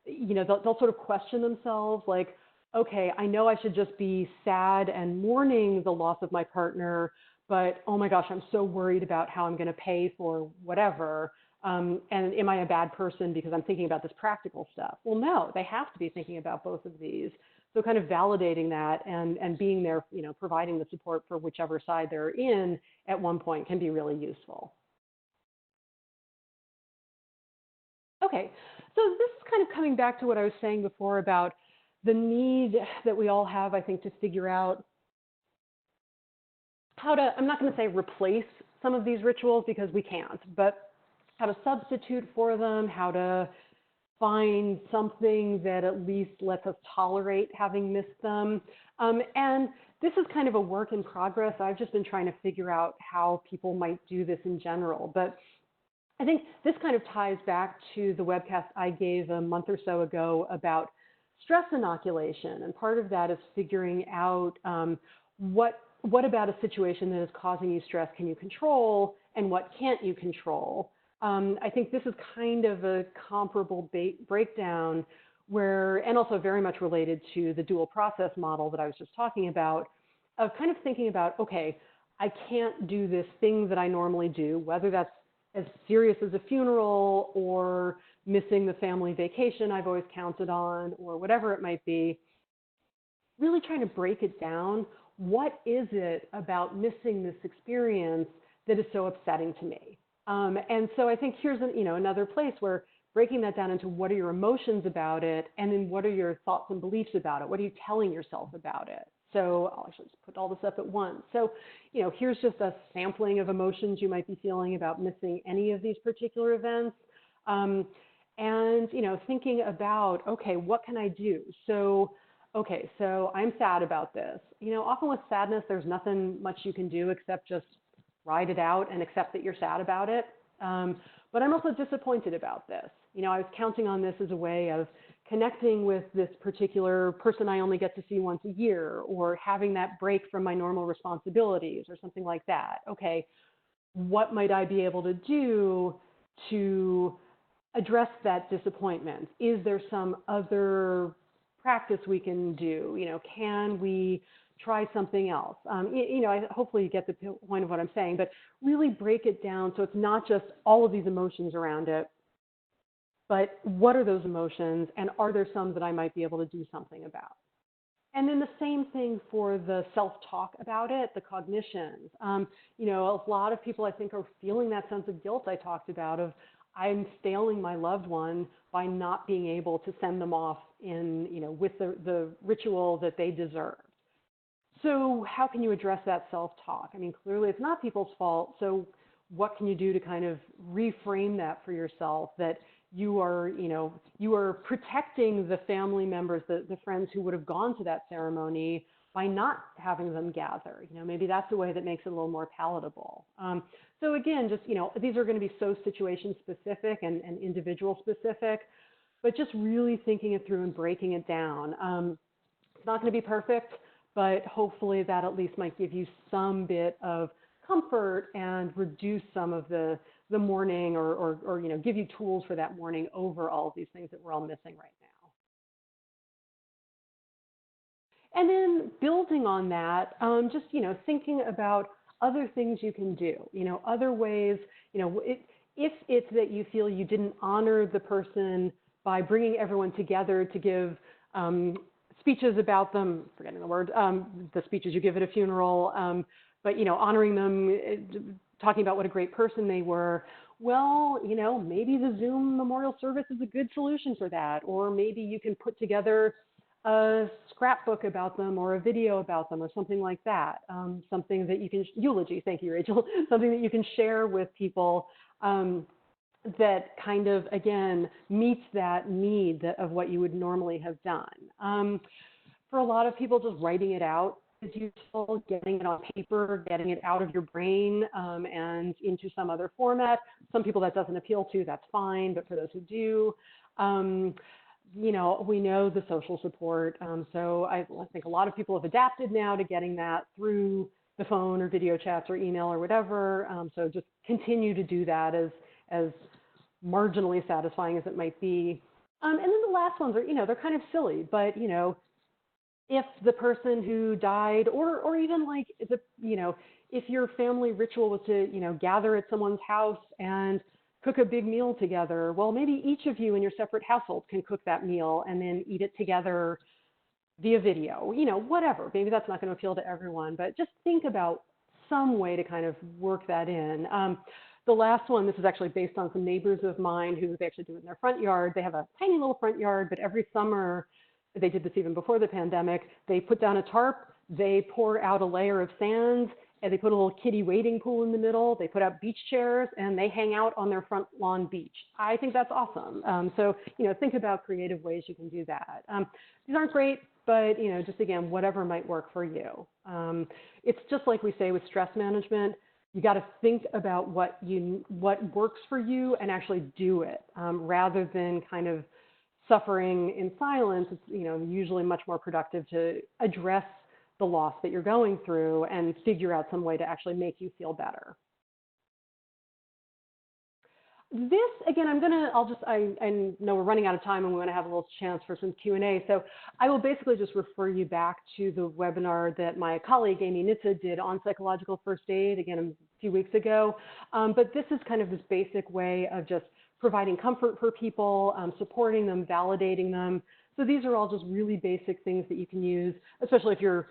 they'll sort of question themselves like, okay, I know I should just be sad and mourning the loss of my partner, but oh my gosh, I'm so worried about how I'm going to pay for whatever. And am I a bad person because I'm thinking about this practical stuff? Well, no, they have to be thinking about both of these. So kind of validating that and being there, providing the support for whichever side they're in at one point can be really useful. Okay, so this is kind of coming back to what I was saying before about the need that we all have, I think, to figure out how to, I'm not going to say replace some of these rituals because we can't, but how to substitute for them, how to find something that at least lets us tolerate having missed them. And this is kind of a work in progress. I've just been trying to figure out how people might do this in general. But I think this kind of ties back to the webcast I gave a month or so ago about stress inoculation. And part of that is figuring out what about a situation that is causing you stress can you control and what can't you control. I think this is kind of a comparable breakdown where, and also very much related to the dual process model that I was just talking about, of kind of thinking about, okay, I can't do this thing that I normally do, whether that's as serious as a funeral or missing the family vacation I've always counted on or whatever it might be. Really trying to break it down. What is it about missing this experience that is so upsetting to me? And so I think here's another place where breaking that down into what are your emotions about it, and then what are your thoughts and beliefs about it? What are you telling yourself about it? So I'll actually just put all this up at once. So, here's just a sampling of emotions you might be feeling about missing any of these particular events. And, thinking about, okay, what can I do? So, okay, so I'm sad about this. Often with sadness, there's nothing much you can do except just ride it out and accept that you're sad about it. But I'm also disappointed about this. I was counting on this as a way of connecting with this particular person I only get to see once a year, or having that break from my normal responsibilities or something like that. Okay, what might I be able to do to address that disappointment? Is there some other practice we can do? Can we try something else? Hopefully you get the point of what I'm saying, but really break it down so it's not just all of these emotions around it, but what are those emotions, and are there some that I might be able to do something about? And then the same thing for the self-talk about it, the cognitions. A lot of people, I think, are feeling that sense of guilt I talked about of I'm failing my loved one by not being able to send them off with the ritual that they deserve. So how can you address that self-talk? I mean, clearly it's not people's fault. So what can you do to kind of reframe that for yourself, that you are protecting the family members, the friends who would have gone to that ceremony by not having them gather? Maybe that's a way that makes it a little more palatable. So again, just, these are going to be so situation specific and individual specific, but just really thinking it through and breaking it down. It's not going to be perfect, but hopefully that at least might give you some bit of comfort and reduce some of the mourning or give you tools for that mourning over all of these things that we're all missing right now. And then building on that, just, thinking about other things you can do, other ways, if it's that you feel you didn't honor the person by bringing everyone together to give speeches about them, forgetting the word, the speeches you give at a funeral, but, honoring them, talking about what a great person they were. Well, maybe the Zoom memorial service is a good solution for that. Or maybe you can put together a scrapbook about them or a video about them or something like that. Something that you can, eulogy, thank you, Rachel, something that you can share with people that kind of, again, meets that need of what you would normally have done. For a lot of people, just writing it out is useful, getting it on paper, getting it out of your brain and into some other format. Some people that doesn't appeal to, that's fine, but for those who do, we know the social support. So I think a lot of people have adapted now to getting that through the phone or video chats or email or whatever. So just continue to do that as marginally satisfying as it might be. And then the last ones are, they're kind of silly, but, if the person who died, or even like, if your family ritual was to, gather at someone's house and cook a big meal together, well, maybe each of you in your separate household can cook that meal and then eat it together via video, whatever. Maybe that's not going to appeal to everyone, but just think about some way to kind of work that in. The last one, this is actually based on some neighbors of mine who they actually do it in their front yard. They have a tiny little front yard, but every summer, they did this even before the pandemic, they put down a tarp, they pour out a layer of sand, and they put a little kiddie wading pool in the middle. They put out beach chairs, and they hang out on their front lawn beach. I think that's awesome. So, think about creative ways you can do that. These aren't great, but, just again, whatever might work for you. It's just like we say with stress management. You got to think about what works for you and actually do it, rather than kind of suffering in silence. It's usually much more productive to address the loss that you're going through and figure out some way to actually make you feel better. This, again, I know we're running out of time and we want to have a little chance for some Q&A. So I will basically just refer you back to the webinar that my colleague, Amy Nitza, did on psychological first aid, again, a few weeks ago. But this is kind of this basic way of just providing comfort for people, supporting them, validating them. So these are all just really basic things that you can use, especially if you're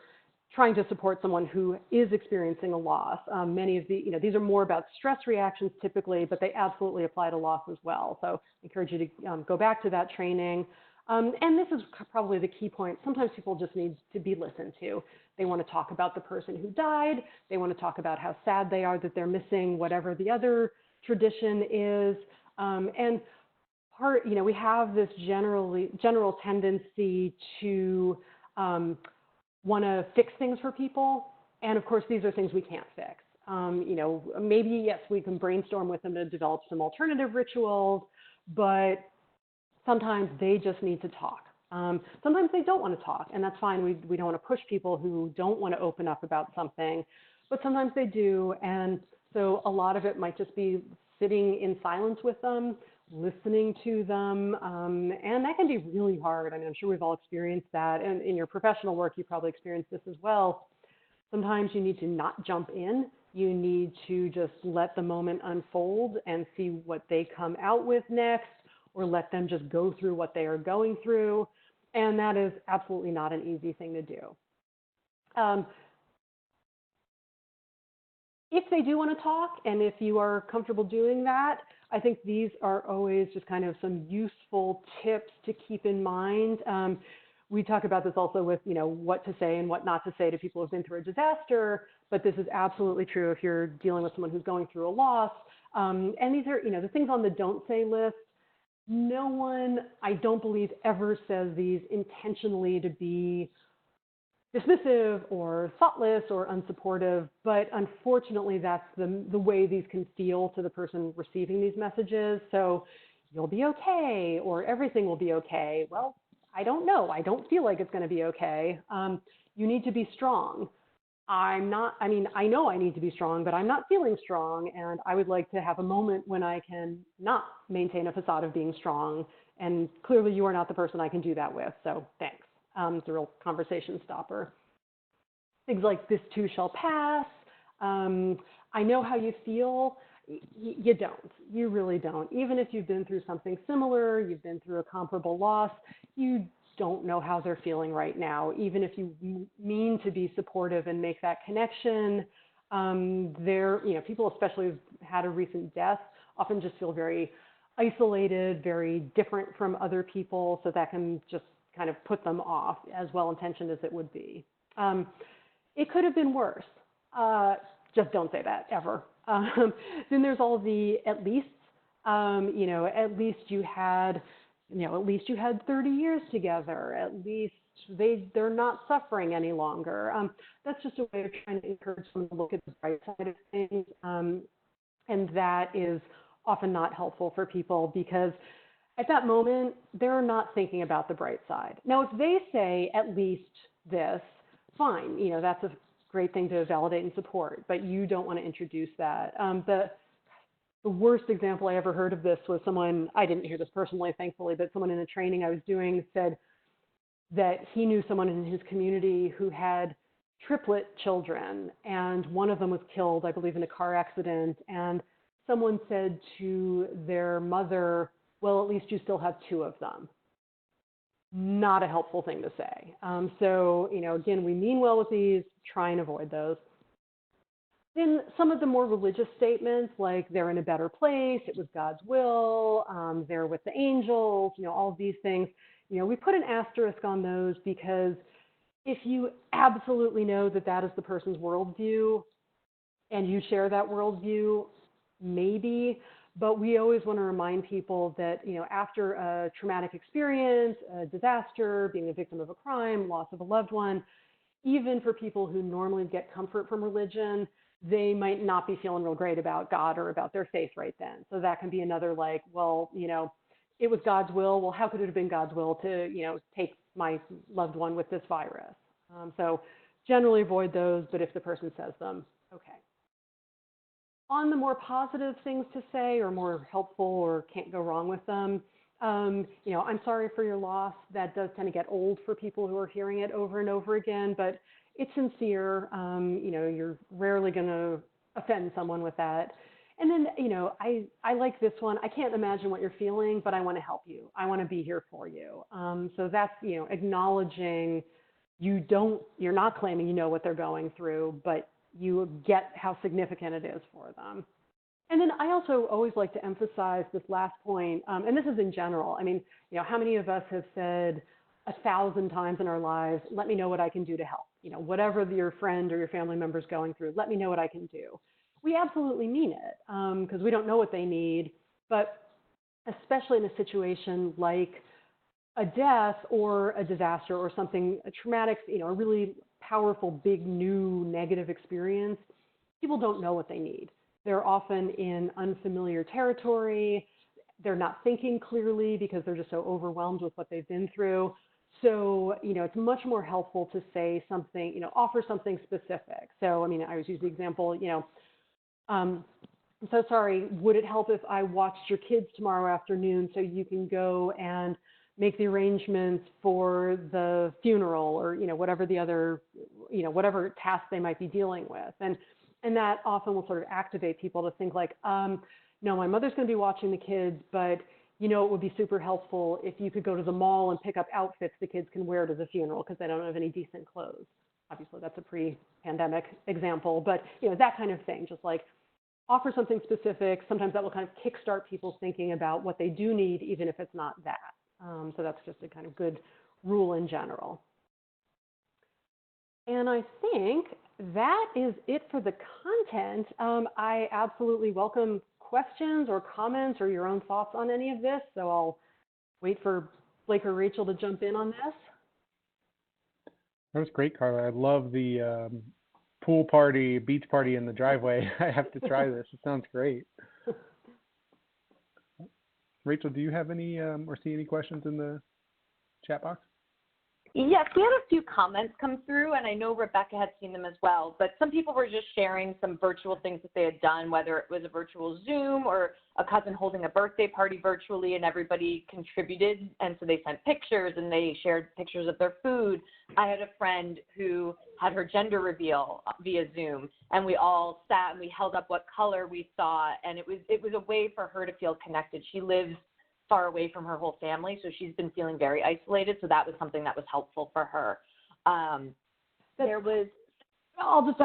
trying to support someone who is experiencing a loss. Many of these are more about stress reactions typically, but they absolutely apply to loss as well. So I encourage you to go back to that training. And this is probably the key point. Sometimes people just need to be listened to. They want to talk about the person who died. They want to talk about how sad they are that they're missing whatever the other tradition is. And we have this general tendency to want to fix things for people. And of course, these are things we can't fix. Maybe, yes, we can brainstorm with them to develop some alternative rituals, but sometimes they just need to talk. Sometimes they don't want to talk, and that's fine. We don't want to push people who don't want to open up about something, but sometimes they do. And so a lot of it might just be sitting in silence with them, listening to them, and that can be really hard. I mean, I'm sure we've all experienced that, and in your professional work, you probably experienced this as well. Sometimes you need to not jump in. You need to just let the moment unfold and see what they come out with next, or let them just go through what they are going through. And that is absolutely not an easy thing to do. If they do want to talk, and if you are comfortable doing that, I think these are always just kind of some useful tips to keep in mind. We talk about this also with, what to say and what not to say to people who've been through a disaster, but this is absolutely true if you're dealing with someone who's going through a loss. And these are, the things on the don't say list. No one, I don't believe, ever says these intentionally to be dismissive or thoughtless or unsupportive, but unfortunately that's the way these can feel to the person receiving these messages. So you'll be okay, or everything will be okay. Well, I don't know. I don't feel like it's going to be okay. You need to be strong. I know I need to be strong, but I'm not feeling strong, and I would like to have a moment when I can not maintain a facade of being strong, and clearly you are not the person I can do that with, so thanks. It's a real conversation stopper. Things like, this too shall pass. I know how you feel. You don't. You really don't. Even if you've been through something similar, you've been through a comparable loss, you don't know how they're feeling right now. Even if you mean to be supportive and make that connection, people, especially who've had a recent death, often just feel very isolated, very different from other people. So that can just kind of put them off, as well-intentioned as it would be. It could have been worse. Just don't say that ever. Then there's all the at least. At least you had 30 years together. At least they're not suffering any longer. That's just a way of trying to encourage someone to look at the bright side of things, and that is often not helpful for people, because at that moment, they're not thinking about the bright side. Now, if they say at least this, fine, that's a great thing to validate and support, but you don't want to introduce that. The worst example I ever heard of this was someone, I didn't hear this personally, thankfully, but someone in a training I was doing said that he knew someone in his community who had triplet children, and one of them was killed, I believe, in a car accident, and someone said to their mother, well, at least you still have two of them. Not a helpful thing to say. So, again, we mean well with these, try and avoid those. Then some of the more religious statements, like they're in a better place, it was God's will, they're with the angels, all of these things, we put an asterisk on those, because if you absolutely know that that is the person's worldview and you share that worldview, maybe. But we always want to remind people that, after a traumatic experience, a disaster, being a victim of a crime, loss of a loved one, even for people who normally get comfort from religion, they might not be feeling real great about God or about their faith right then. So that can be another it was God's will. Well, how could it have been God's will to, take my loved one with this virus? So generally avoid those, but if the person says them, okay. On the more positive things to say, or more helpful, or can't go wrong with them, I'm sorry for your loss. That does tend to get old for people who are hearing it over and over again, but it's sincere. You're rarely going to offend someone with that. And then, I like this one. I can't imagine what you're feeling, but I want to help you. I want to be here for you. So that's, acknowledging you're not claiming you know what they're going through, but you get how significant it is for them. And then I also always like to emphasize this last point, and this is in general. I mean, how many of us have said 1,000 times in our lives, let me know what I can do to help? Whatever your friend or your family member is going through, let me know what I can do. We absolutely mean it, because we don't know what they need, but especially in a situation like a death or a disaster or something, a traumatic, a really powerful, big, new, negative experience, people don't know what they need. They're often in unfamiliar territory. They're not thinking clearly because they're just so overwhelmed with what they've been through. So, it's much more helpful to say something, offer something specific. So, I always use the example, I'm so sorry. Would it help if I watched your kids tomorrow afternoon so you can go and make the arrangements for the funeral, or, whatever the other, whatever task they might be dealing with. And that often will sort of activate people to think like, no, my mother's going to be watching the kids, but it would be super helpful if you could go to the mall and pick up outfits the kids can wear to the funeral because they don't have any decent clothes. Obviously, that's a pre-pandemic example, but that kind of thing, just like offer something specific. Sometimes that will kind of kickstart people's thinking about what they do need, even if it's not that. So that's just a kind of good rule in general. And I think that is it for the content. I absolutely welcome questions or comments or your own thoughts on any of this. So I'll wait for Blake or Rachel to jump in on this. That was great, Carla. I love the pool party, beach party in the driveway. I have to try this. It sounds great. Rachel, do you have any or see any questions in the chat box? Yes, we had a few comments come through, and I know Rebecca had seen them as well, but some people were just sharing some virtual things that they had done, whether it was a virtual Zoom or a cousin holding a birthday party virtually, and everybody contributed, and so they sent pictures and they shared pictures of their food. I had a friend who had her gender reveal via Zoom, and we all sat and we held up what color we saw, and it was a way for her to feel connected. She lives far away from her whole family, so she's been feeling very isolated, so that was something that was helpful for her. There was... I'll just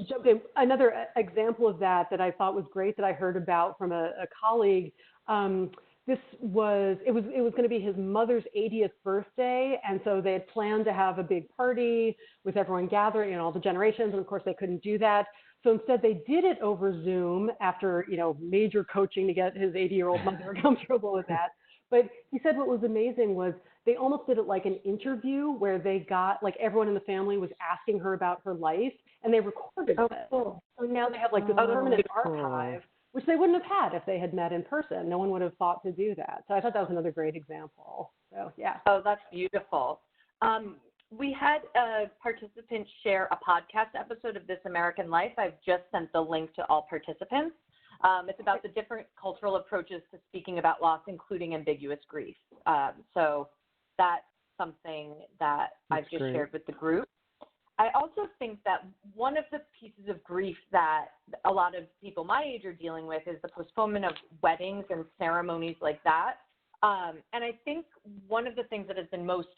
jump in. Another example of that I thought was great that I heard about from a colleague. It was going to be his mother's 80th birthday, and so they had planned to have a big party with everyone gathering and all the generations, and of course they couldn't do that. So instead they did it over Zoom after, major coaching to get his 80-year-old mother comfortable with that. But he said what was amazing was they almost did it like an interview where they got, like, everyone in the family was asking her about her life, and they recorded it. Cool. So now they have like this permanent archive, which they wouldn't have had if they had met in person. No one would have thought to do that. So I thought that was another great example. So yeah. Oh, that's beautiful. We had a participant share a podcast episode of This American Life. I've just sent the link to all participants. It's about the different cultural approaches to speaking about loss, including ambiguous grief. So that's something that I've just shared with the group. I also think that one of the pieces of grief that a lot of people my age are dealing with is the postponement of weddings and ceremonies like that. And I think one of the things that has been most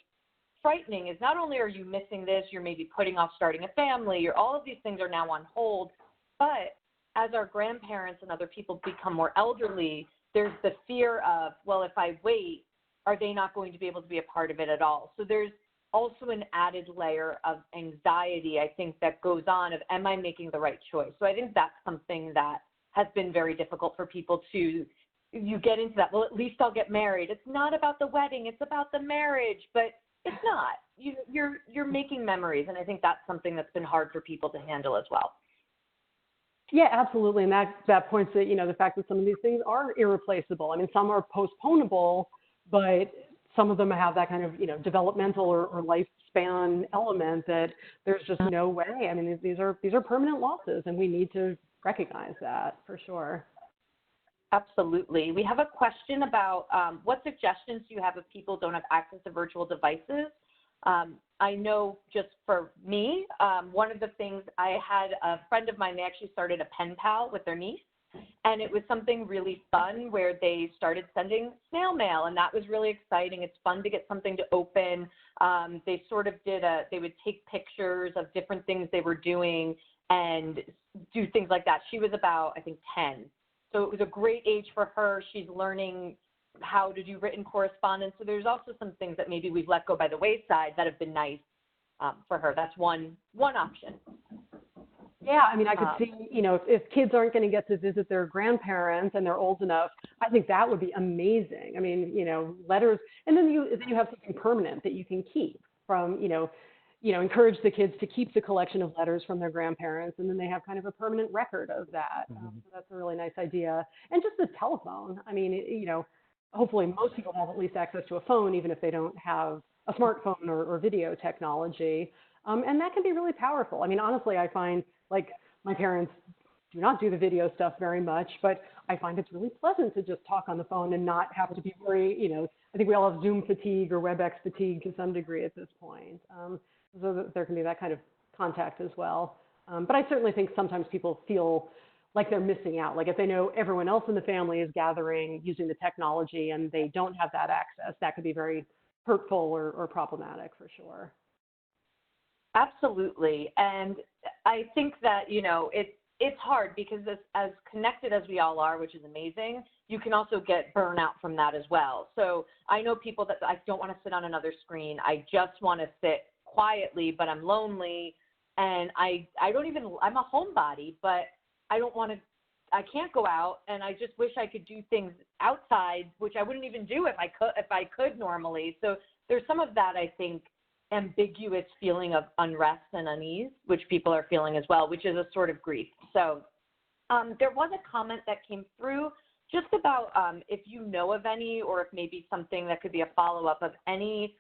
frightening is not only are you missing this, you're maybe putting off starting a family, all of these things are now on hold, but as our grandparents and other people become more elderly, there's the fear of, well, if I wait, are they not going to be able to be a part of it at all? So there's also an added layer of anxiety, I think, that goes on of, am I making the right choice? So I think that's something that has been very difficult for people to, you get into that, well, at least I'll get married. It's not about the wedding, it's about the marriage, but it's not. You're making memories, and I think that's something that's been hard for people to handle as well. Yeah, absolutely, and that points to the fact that some of these things are irreplaceable. I mean, some are postponable, but some of them have that kind of developmental or lifespan element that there's just no way. I mean, these are permanent losses, and we need to recognize that for sure. Absolutely. We have a question about what suggestions do you have if people don't have access to virtual devices? I know just for me, one of the things, I had a friend of mine, they actually started a pen pal with their niece, and it was something really fun where they started sending snail mail, and that was really exciting. It's fun to get something to open. They sort of they would take pictures of different things they were doing and do things like that. She was about, I think, 10. So it was a great age for her. She's learning how to do written correspondence. So there's also some things that maybe we've let go by the wayside that have been nice for her. That's one option. Yeah, I mean, I could see, if kids aren't going to get to visit their grandparents and they're old enough, I think that would be amazing. I mean, letters, and then you have something permanent that you can keep from, encourage the kids to keep the collection of letters from their grandparents, and then they have kind of a permanent record of that. So that's a really nice idea. And just the telephone. I mean, hopefully most people have at least access to a phone, even if they don't have a smartphone or video technology. And that can be really powerful. I mean, honestly, I find like my parents do not do the video stuff very much, but I find it's really pleasant to just talk on the phone and not have to be very, I think we all have Zoom fatigue or WebEx fatigue to some degree at this point. So that there can be that kind of contact as well. But I certainly think sometimes people feel like they're missing out. Like if they know everyone else in the family is gathering using the technology and they don't have that access, that could be very hurtful or problematic for sure. Absolutely. And I think that, it's hard because as connected as we all are, which is amazing, you can also get burnout from that as well. So I know people that I don't want to sit on another screen. I just want to sit quietly, but I'm lonely. And I'm a homebody, but I can't go out, and I just wish I could do things outside, which I wouldn't even do if I could normally. So there's some of that, I think, ambiguous feeling of unrest and unease, which people are feeling as well, which is a sort of grief. So there was a comment that came through just about if you know of any, or if maybe something that could be a follow-up of any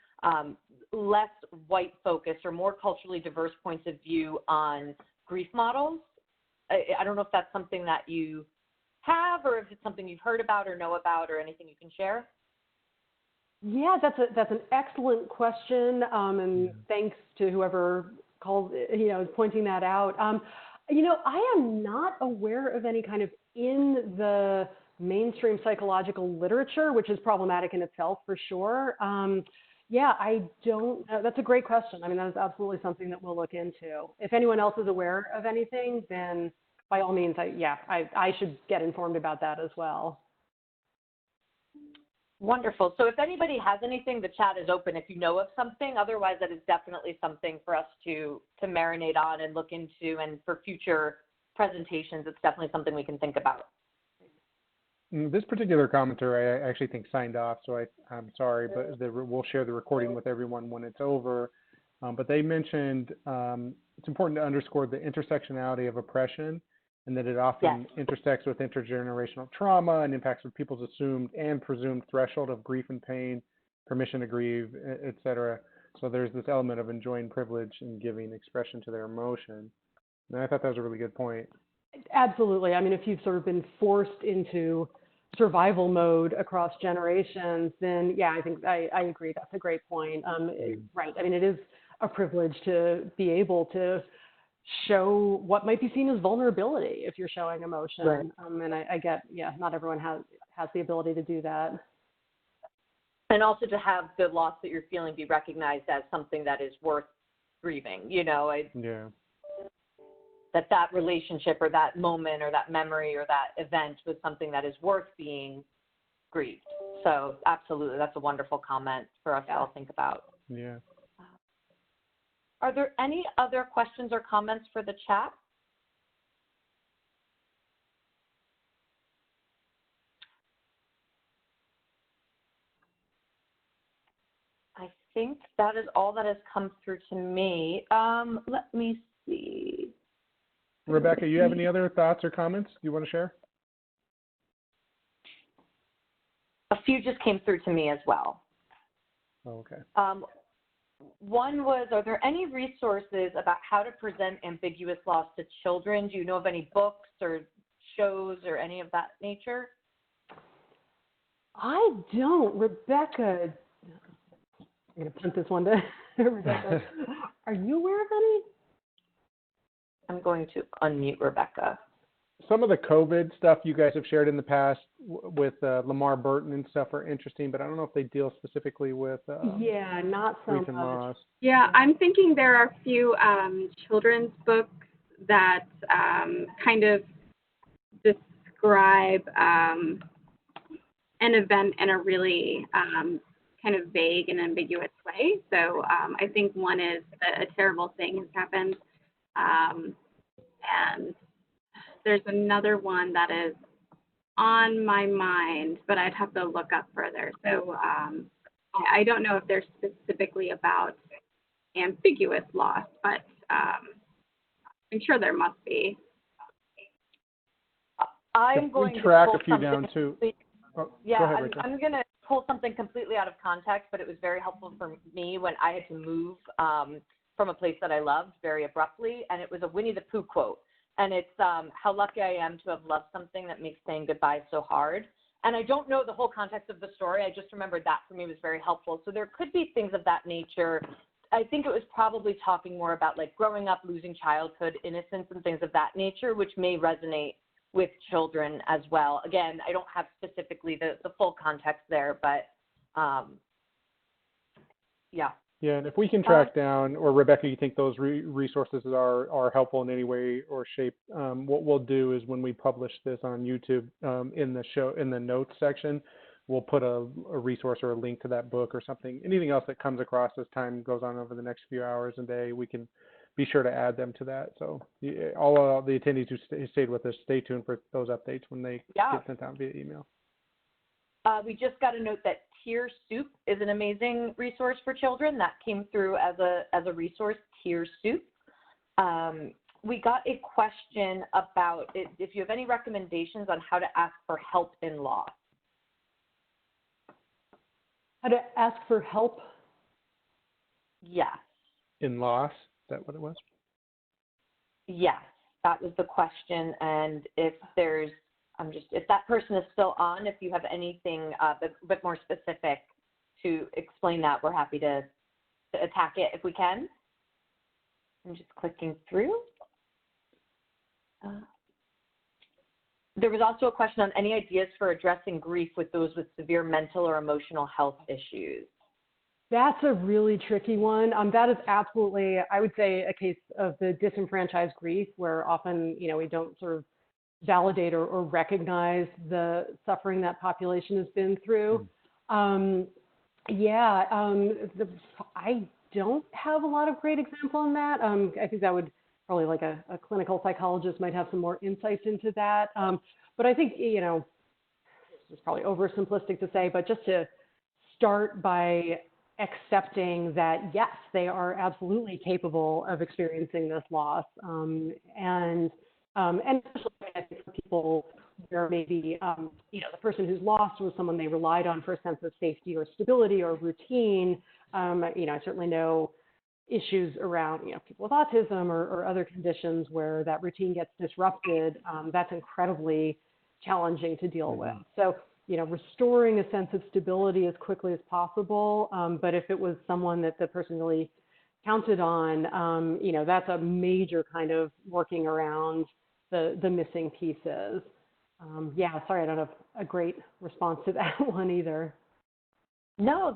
less white focused or more culturally diverse points of view on grief models. I don't know if that's something that you have, or if it's something you've heard about or know about, or anything you can share. Yeah, that's an excellent question, and thanks to whoever called, pointing that out. I am not aware of any kind of in the mainstream psychological literature, which is problematic in itself for sure. I don't. That's a great question. I mean, that is absolutely something that we'll look into. If anyone else is aware of anything, then by all means, I should get informed about that as well. Wonderful. So if anybody has anything, the chat is open if you know of something. Otherwise, that is definitely something for us to marinate on and look into. And for future presentations, it's definitely something we can think about. This particular commenter, I actually think signed off, so I'm sorry, but we'll share the recording with everyone when it's over. But they mentioned it's important to underscore the intersectionality of oppression, and that it often intersects with intergenerational trauma and impacts with people's assumed and presumed threshold of grief and pain, permission to grieve, et cetera. So there's this element of enjoying privilege and giving expression to their emotion. And I thought that was a really good point. Absolutely. I mean, if you've sort of been forced into survival mode across generations, then I think I agree. That's a great point. Right. I mean, it is a privilege to be able to show what might be seen as vulnerability if you're showing emotion. Right. And I get, not everyone has the ability to do that. And also to have the loss that you're feeling be recognized as something that is worth grieving, that relationship or that moment or that memory or that event was something that is worth being grieved. So absolutely, that's a wonderful comment for us to all think about. Yeah. Are there any other questions or comments for the chat? I think that is all that has come through to me. Let me see. Rebecca, you have any other thoughts or comments you want to share? A few just came through to me as well. Oh, okay. One was, are there any resources about how to present ambiguous loss to children? Do you know of any books or shows or any of that nature? I don't. Rebecca, I'm going to punt this one to Rebecca. Are you aware of any? I'm going to unmute Rebecca. Some of the COVID stuff you guys have shared in the past with Lamar Burton and stuff are interesting, but I don't know if they deal specifically with not so grief and loss. Yeah, I'm thinking there are a few children's books that kind of describe an event in a really kind of vague and ambiguous way. So I think one is a terrible thing has happened. And there's another one that is on my mind, but I'd have to look up further. So I don't know if they're specifically about ambiguous loss, but I'm sure there must be. I'm going to track pull a few down too. I'm going to pull something completely out of context, but it was very helpful for me when I had to move from a place that I loved very abruptly, and it was a Winnie the Pooh quote. And it's how lucky I am to have loved something that makes saying goodbye so hard. And I don't know the whole context of the story. I just remembered that for me was very helpful. So there could be things of that nature. I think it was probably talking more about like growing up, losing childhood, innocence, and things of that nature, which may resonate with children as well. Again, I don't have specifically the full context there, but yeah. Yeah, and if we can track down, or Rebecca, you think those resources are helpful in any way or shape, what we'll do is when we publish this on YouTube, in the notes section, we'll put a resource or a link to that book or something. Anything else that comes across as time goes on over the next few hours and day, we can be sure to add them to that. So all the attendees who stayed with us, stay tuned for those updates when they get sent out via email. We just got a note that Tear Soup is an amazing resource for children. That came through as a resource, Tear Soup. We got a question about if you have any recommendations on how to ask for help in loss. How to ask for help? Yes. In loss? Is that what it was? Yes, that was the question. And if there's if that person is still on, if you have anything a bit more specific to explain that, we're happy to attack it if we can. I'm just clicking through. There was also a question on any ideas for addressing grief with those with severe mental or emotional health issues. That's a really tricky one. That is absolutely, I would say, a case of the disenfranchised grief, where often, we don't sort of validate or recognize the suffering that population has been through. I don't have a lot of great example on that. I think that would probably like a clinical psychologist might have some more insights into that. But I think, it's probably oversimplistic to say, but just to start by accepting that, yes, they are absolutely capable of experiencing this loss. And especially I think for people where maybe, the person who's lost was someone they relied on for a sense of safety or stability or routine. I certainly know issues around, people with autism or other conditions where that routine gets disrupted. That's incredibly challenging to deal with. So, restoring a sense of stability as quickly as possible. But if it was someone that the person really counted on, that's a major kind of working around the missing pieces. Sorry, I don't have a great response to that one either. No,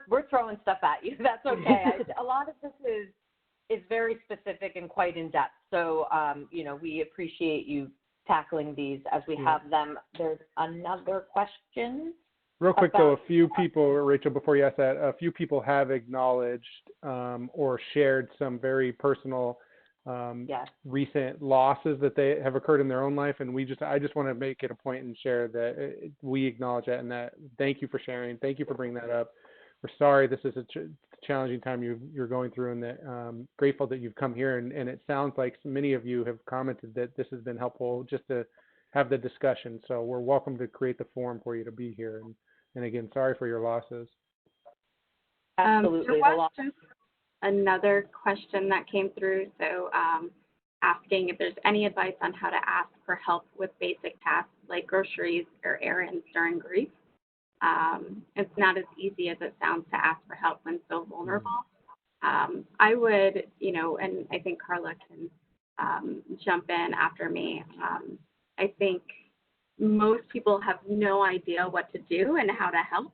we're throwing stuff at you. That's okay. A lot of this is very specific and quite in depth. So, we appreciate you tackling these as we have them. There's another question. Real quick though, a few people, Rachel, before you ask that, a few people have acknowledged or shared some very personal recent losses that they have occurred in their own life, and I just want to make it a point and share that we acknowledge that, and that thank you for sharing, thank you for bringing that up. We're sorry this is a challenging time you're going through, and that grateful that you've come here, and it sounds like many of you have commented that this has been helpful just to have the discussion. So we're welcome to create the forum for you to be here, and again, sorry for your losses. Absolutely. There was just another question that came through, so asking if there's any advice on how to ask for help with basic tasks like groceries or errands during grief. It's not as easy as it sounds to ask for help when so vulnerable. I would, and I think Carla can jump in after me. I think most people have no idea what to do and how to help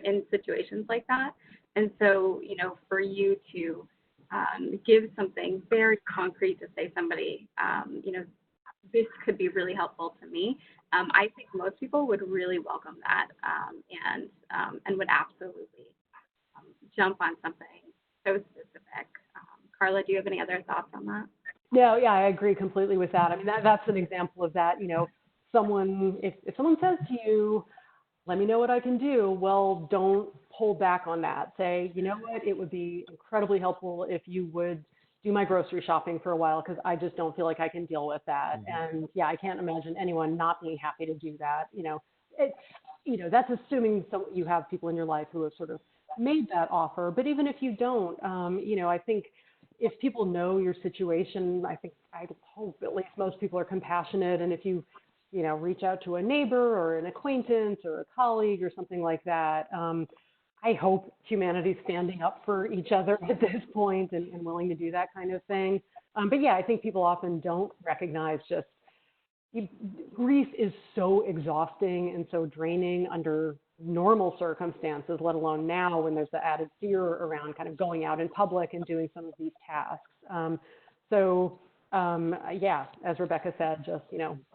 in situations like that. And so, for you to give something very concrete to say somebody, this could be really helpful to me. I think most people would really welcome that and would absolutely jump on something so specific. Carla, do you have any other thoughts on that? No, I agree completely with that. I mean, that's an example of that. If someone says to you, let me know what I can do, well, don't hold back on that. Say, you know what, it would be incredibly helpful if you would do my grocery shopping for a while, because I just don't feel like I can deal with that. And I can't imagine anyone not being happy to do that. That's assuming you have people in your life who have sort of made that offer. But even if you don't, I think, if people know your situation, I hope at least most people are compassionate. And if you reach out to a neighbor or an acquaintance or a colleague or something like that, I hope humanity's standing up for each other at this point and willing to do that kind of thing. But yeah, I think people often don't recognize just grief is so exhausting and so draining under normal circumstances, let alone now when there's the added fear around kind of going out in public and doing some of these tasks. Yeah, as Rebecca said, just,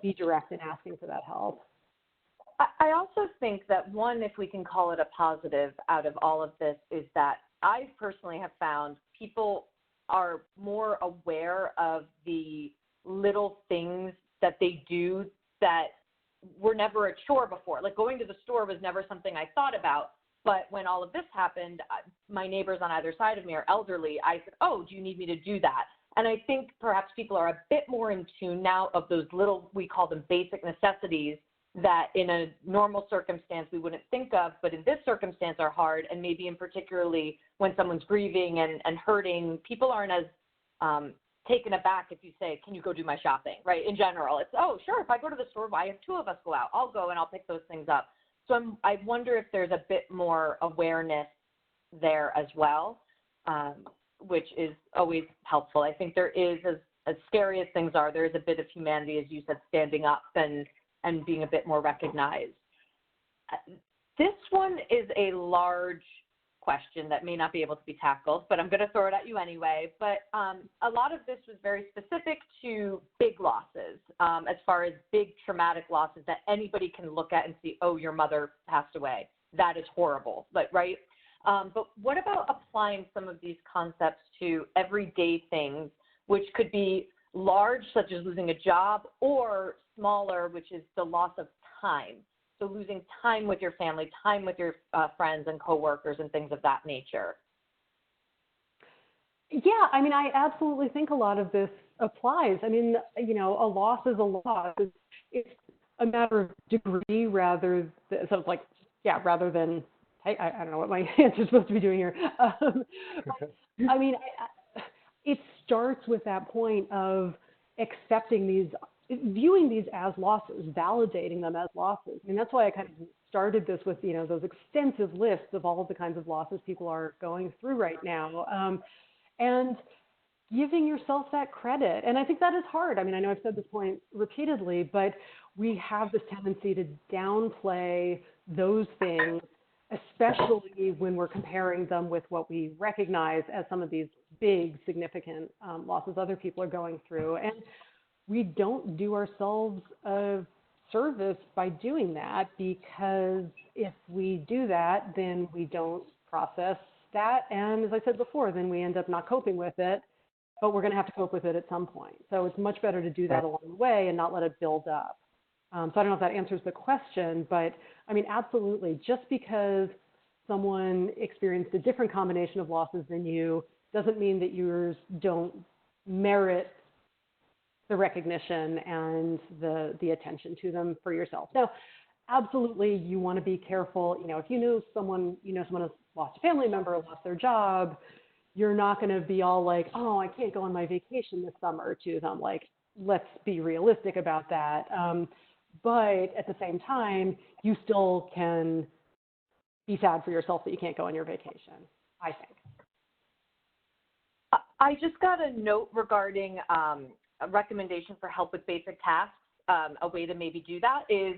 be direct in asking for that help. I also think that one, if we can call it a positive out of all of this, is that I personally have found people are more aware of the little things that they do that were never a chore before. Like going to the store was never something I thought about. But when all of this happened, my neighbors on either side of me are elderly. I said, oh, do you need me to do that? And I think perhaps people are a bit more in tune now of those little, we call them basic necessities, that in a normal circumstance we wouldn't think of, but in this circumstance are hard. And maybe in particularly when someone's grieving and hurting, people aren't as taken aback if you say, can you go do my shopping, right? In general, it's, oh, sure, if I go to the store, why if two of us go out? I'll go and I'll pick those things up. So I wonder if there's a bit more awareness there as well, which is always helpful. I think there is, as scary as things are, there is a bit of humanity, as you said, standing up and being a bit more recognized. This one is a large question that may not be able to be tackled, but I'm going to throw it at you anyway. But a lot of this was very specific to big losses, as far as big traumatic losses that anybody can look at and see, oh, your mother passed away. That is horrible, right? But what about applying some of these concepts to everyday things, which could be large, such as losing a job, or smaller, which is the loss of time? So losing time with your family, time with your friends and coworkers and things of that nature. Yeah, I mean, I absolutely think a lot of this applies. I mean, a loss is a loss. It's a matter of degree rather than, so it's like, yeah, rather than, I don't know what my answer is supposed to be doing here. I mean, it starts with that point of accepting these, viewing these as losses, validating them as losses. I mean, that's why I kind of started this with, those extensive lists of all of the kinds of losses people are going through right now. And giving yourself that credit. And I think that is hard. I mean, I know I've said this point repeatedly, but we have this tendency to downplay those things, especially when we're comparing them with what we recognize as some of these big, significant losses other people are going through. And we don't do ourselves a service by doing that, because if we do that, then we don't process that. And as I said before, then we end up not coping with it, but we're going to have to cope with it at some point. So it's much better to do that along the way and not let it build up. So I don't know if that answers the question, but I mean, absolutely. Just because someone experienced a different combination of losses than you doesn't mean that yours don't merit the recognition and the attention to them for yourself. Now, absolutely, you want to be careful. If you know someone has lost a family member or lost their job, you're not going to be all like, oh, I can't go on my vacation this summer to them. Like, let's be realistic about that. But at the same time, you still can be sad for yourself that you can't go on your vacation, I think. I just got a note regarding a recommendation for help with basic tasks. A way to maybe do that is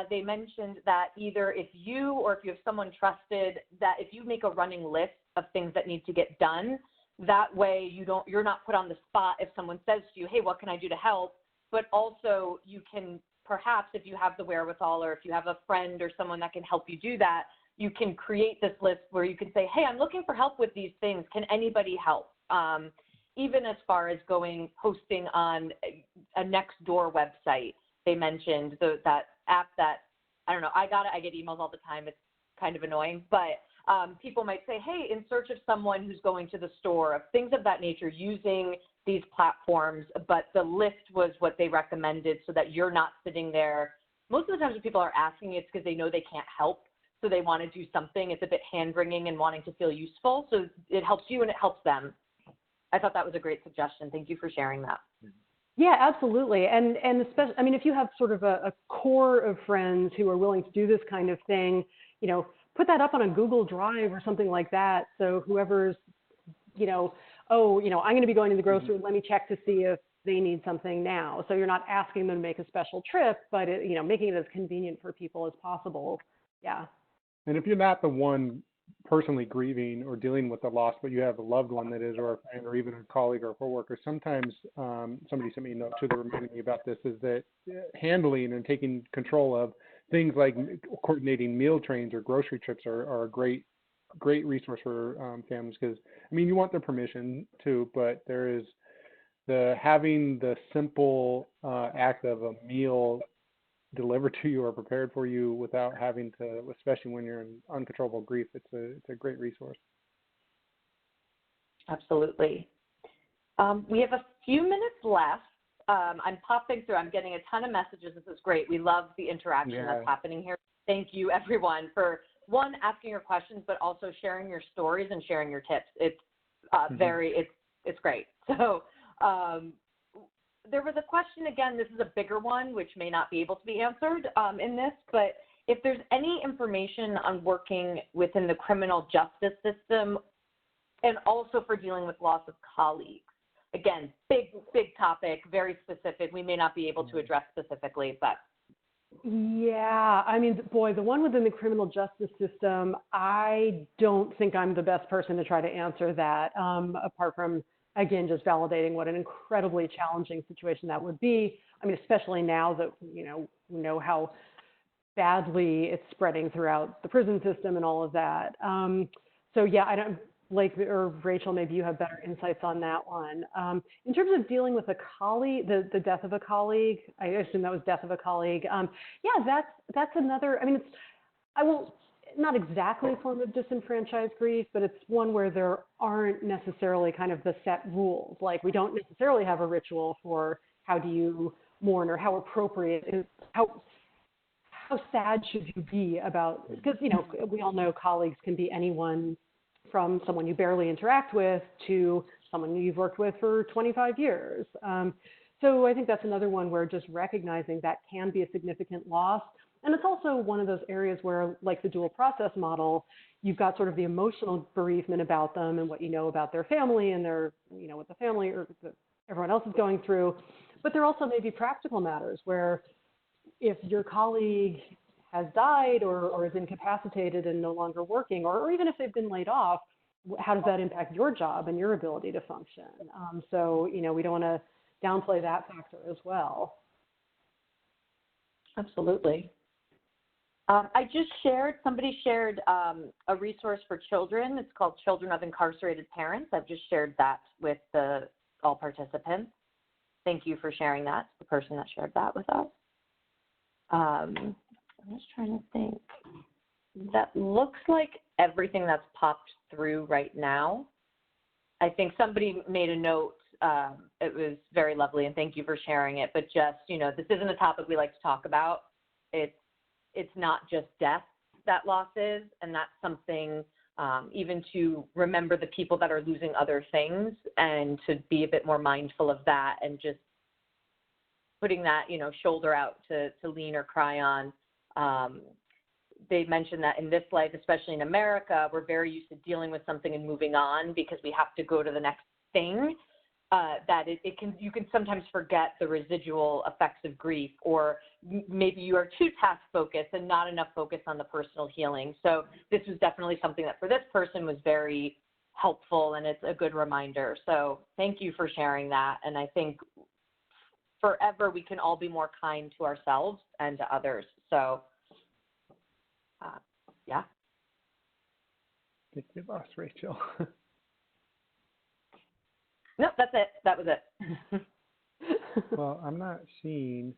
they mentioned that either if you or if you have someone trusted, that if you make a running list of things that need to get done, that way you're not put on the spot if someone says to you, hey, what can I do to help? But also you can perhaps, if you have the wherewithal or if you have a friend or someone that can help you do that, you can create this list where you can say, hey, I'm looking for help with these things. Can anybody help? Even as far as hosting on a Nextdoor website, they mentioned that app that, I don't know, I get emails all the time. It's kind of annoying, but people might say, hey, in search of someone who's going to the store, of things of that nature, using these platforms, but the list was what they recommended so that you're not sitting there. Most of the times when people are asking, it's because they know they can't help, so they want to do something. It's a bit hand-wringing and wanting to feel useful, so it helps you and it helps them. I thought that was a great suggestion. Thank you for sharing that. Yeah, absolutely. And especially, I mean, if you have sort of a core of friends who are willing to do this kind of thing, you know, put that up on a Google Drive or something like that. So whoever's, you know, oh, you know, I'm going to be going to the grocery. Let me check to see if they need something now. So you're not asking them to make a special trip, but, you know, making it as convenient for people as possible. Yeah. And if you're not the one personally grieving or dealing with the loss, but you have a loved one that is, or a friend, or even a colleague or a coworker, sometimes somebody sent me a note too that reminded me about this, is that handling and taking control of things like coordinating meal trains or grocery trips are a great resource for families, because, I mean, you want their permission too, but there is having the simple act of a meal delivered to you or prepared for you without having to, especially when you're in uncontrollable grief, it's a great resource. Absolutely. We have a few minutes left. I'm popping through. I'm getting a ton of messages. This is great. We love the interaction that's happening here. Thank you, everyone, for, one, asking your questions, but also sharing your stories and sharing your tips. It's it's great. So there was a question, again, this is a bigger one, which may not be able to be answered in this, but if there's any information on working within the criminal justice system and also for dealing with loss of colleagues. Again, big topic, very specific. We may not be able to address specifically, but. Yeah, I mean, boy, the one within the criminal justice system, I don't think I'm the best person to try to answer that, apart from, again, just validating what an incredibly challenging situation that would be. I mean, especially now that, you know, we know how badly it's spreading throughout the prison system and all of that. So yeah, I don't, Blake or Rachel, maybe you have better insights on that one. In terms of dealing with a colleague, the death of a colleague, I assume that was death of a colleague. Yeah, that's another, I mean, not exactly a form of disenfranchised grief, but it's one where there aren't necessarily kind of the set rules. Like, we don't necessarily have a ritual for how do you mourn or how appropriate is, how sad should you be about, because, you know, we all know colleagues can be anyone from someone you barely interact with to someone you've worked with for 25 years. So I think that's another one where just recognizing that can be a significant loss. And it's also one of those areas where, like the dual process model, you've got sort of the emotional bereavement about them and what you know about their family and their, you know, what the family or everyone else is going through. But there also may be practical matters where if your colleague has died or is incapacitated and no longer working, or even if they've been laid off, how does that impact your job and your ability to function? So, you know, we don't want to downplay that factor as well. Absolutely. Somebody shared a resource for children. It's called Children of Incarcerated Parents. I've just shared that with all participants. Thank you for sharing that, the person that shared that with us. I'm just trying to think. That looks like everything that's popped through right now. I think somebody made a note. It was very lovely, and thank you for sharing it. But just, you know, this isn't a topic we like to talk about. It's not just death that loss is, and that's something even to remember the people that are losing other things and to be a bit more mindful of that and just putting that, you know, shoulder out to lean or cry on. They mentioned that in this life, especially in America, we're very used to dealing with something and moving on because we have to go to the next thing. That you can sometimes forget the residual effects of grief, or maybe you are too task focused and not enough focus on the personal healing. So this was definitely something that for this person was very helpful, and it's a good reminder. So thank you for sharing that. And I think forever we can all be more kind to ourselves and to others. So yeah. I think we lost Rachel. Nope, that's it. That was it. Well, I'm not seeing.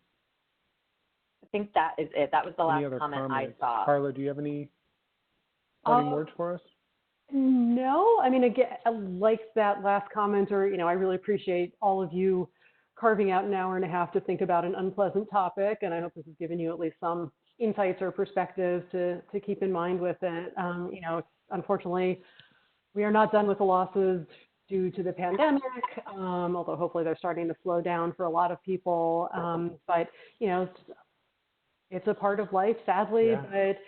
I think that is it. That was the last other comment comments. I saw. Carla, do you have any words for us? No, I mean, again, I like that last comment, or, you know, I really appreciate all of you carving out an hour and a half to think about an unpleasant topic, and I hope this has given you at least some insights or perspectives to keep in mind with it. You know, unfortunately, we are not done with the losses due to the pandemic, although hopefully they're starting to slow down for a lot of people. But, you know, it's a part of life, sadly, Yeah. but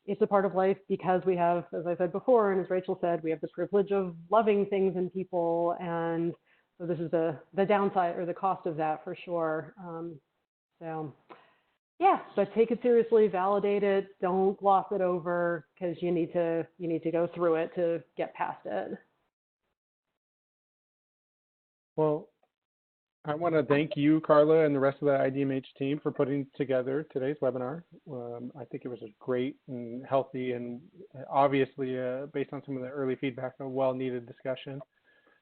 it's a part of life because we have, as I said before, and as Rachel said, we have the privilege of loving things and people. And so this is the downside or the cost of that for sure. So yeah, but take it seriously, validate it, don't gloss it over, because you need to go through it to get past it. Well, I want to thank you, Carla, and the rest of the IDMH team for putting together today's webinar. I think it was a great and healthy and obviously, based on some of the early feedback, a well-needed discussion.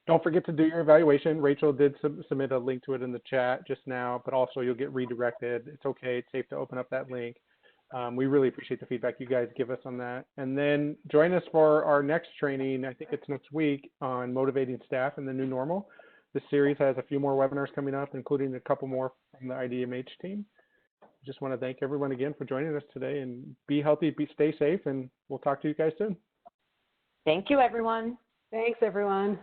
Don't forget to do your evaluation. Rachel did submit a link to it in the chat just now, but also you'll get redirected. It's okay. It's safe to open up that link. We really appreciate the feedback you guys give us on that. And then join us for our next training. I think it's next week on motivating staff in the new normal. This series has a few more webinars coming up, including a couple more from the IDMH team. Just want to thank everyone again for joining us today, and be healthy, stay safe, and we'll talk to you guys soon. Thank you, everyone. Thanks, everyone.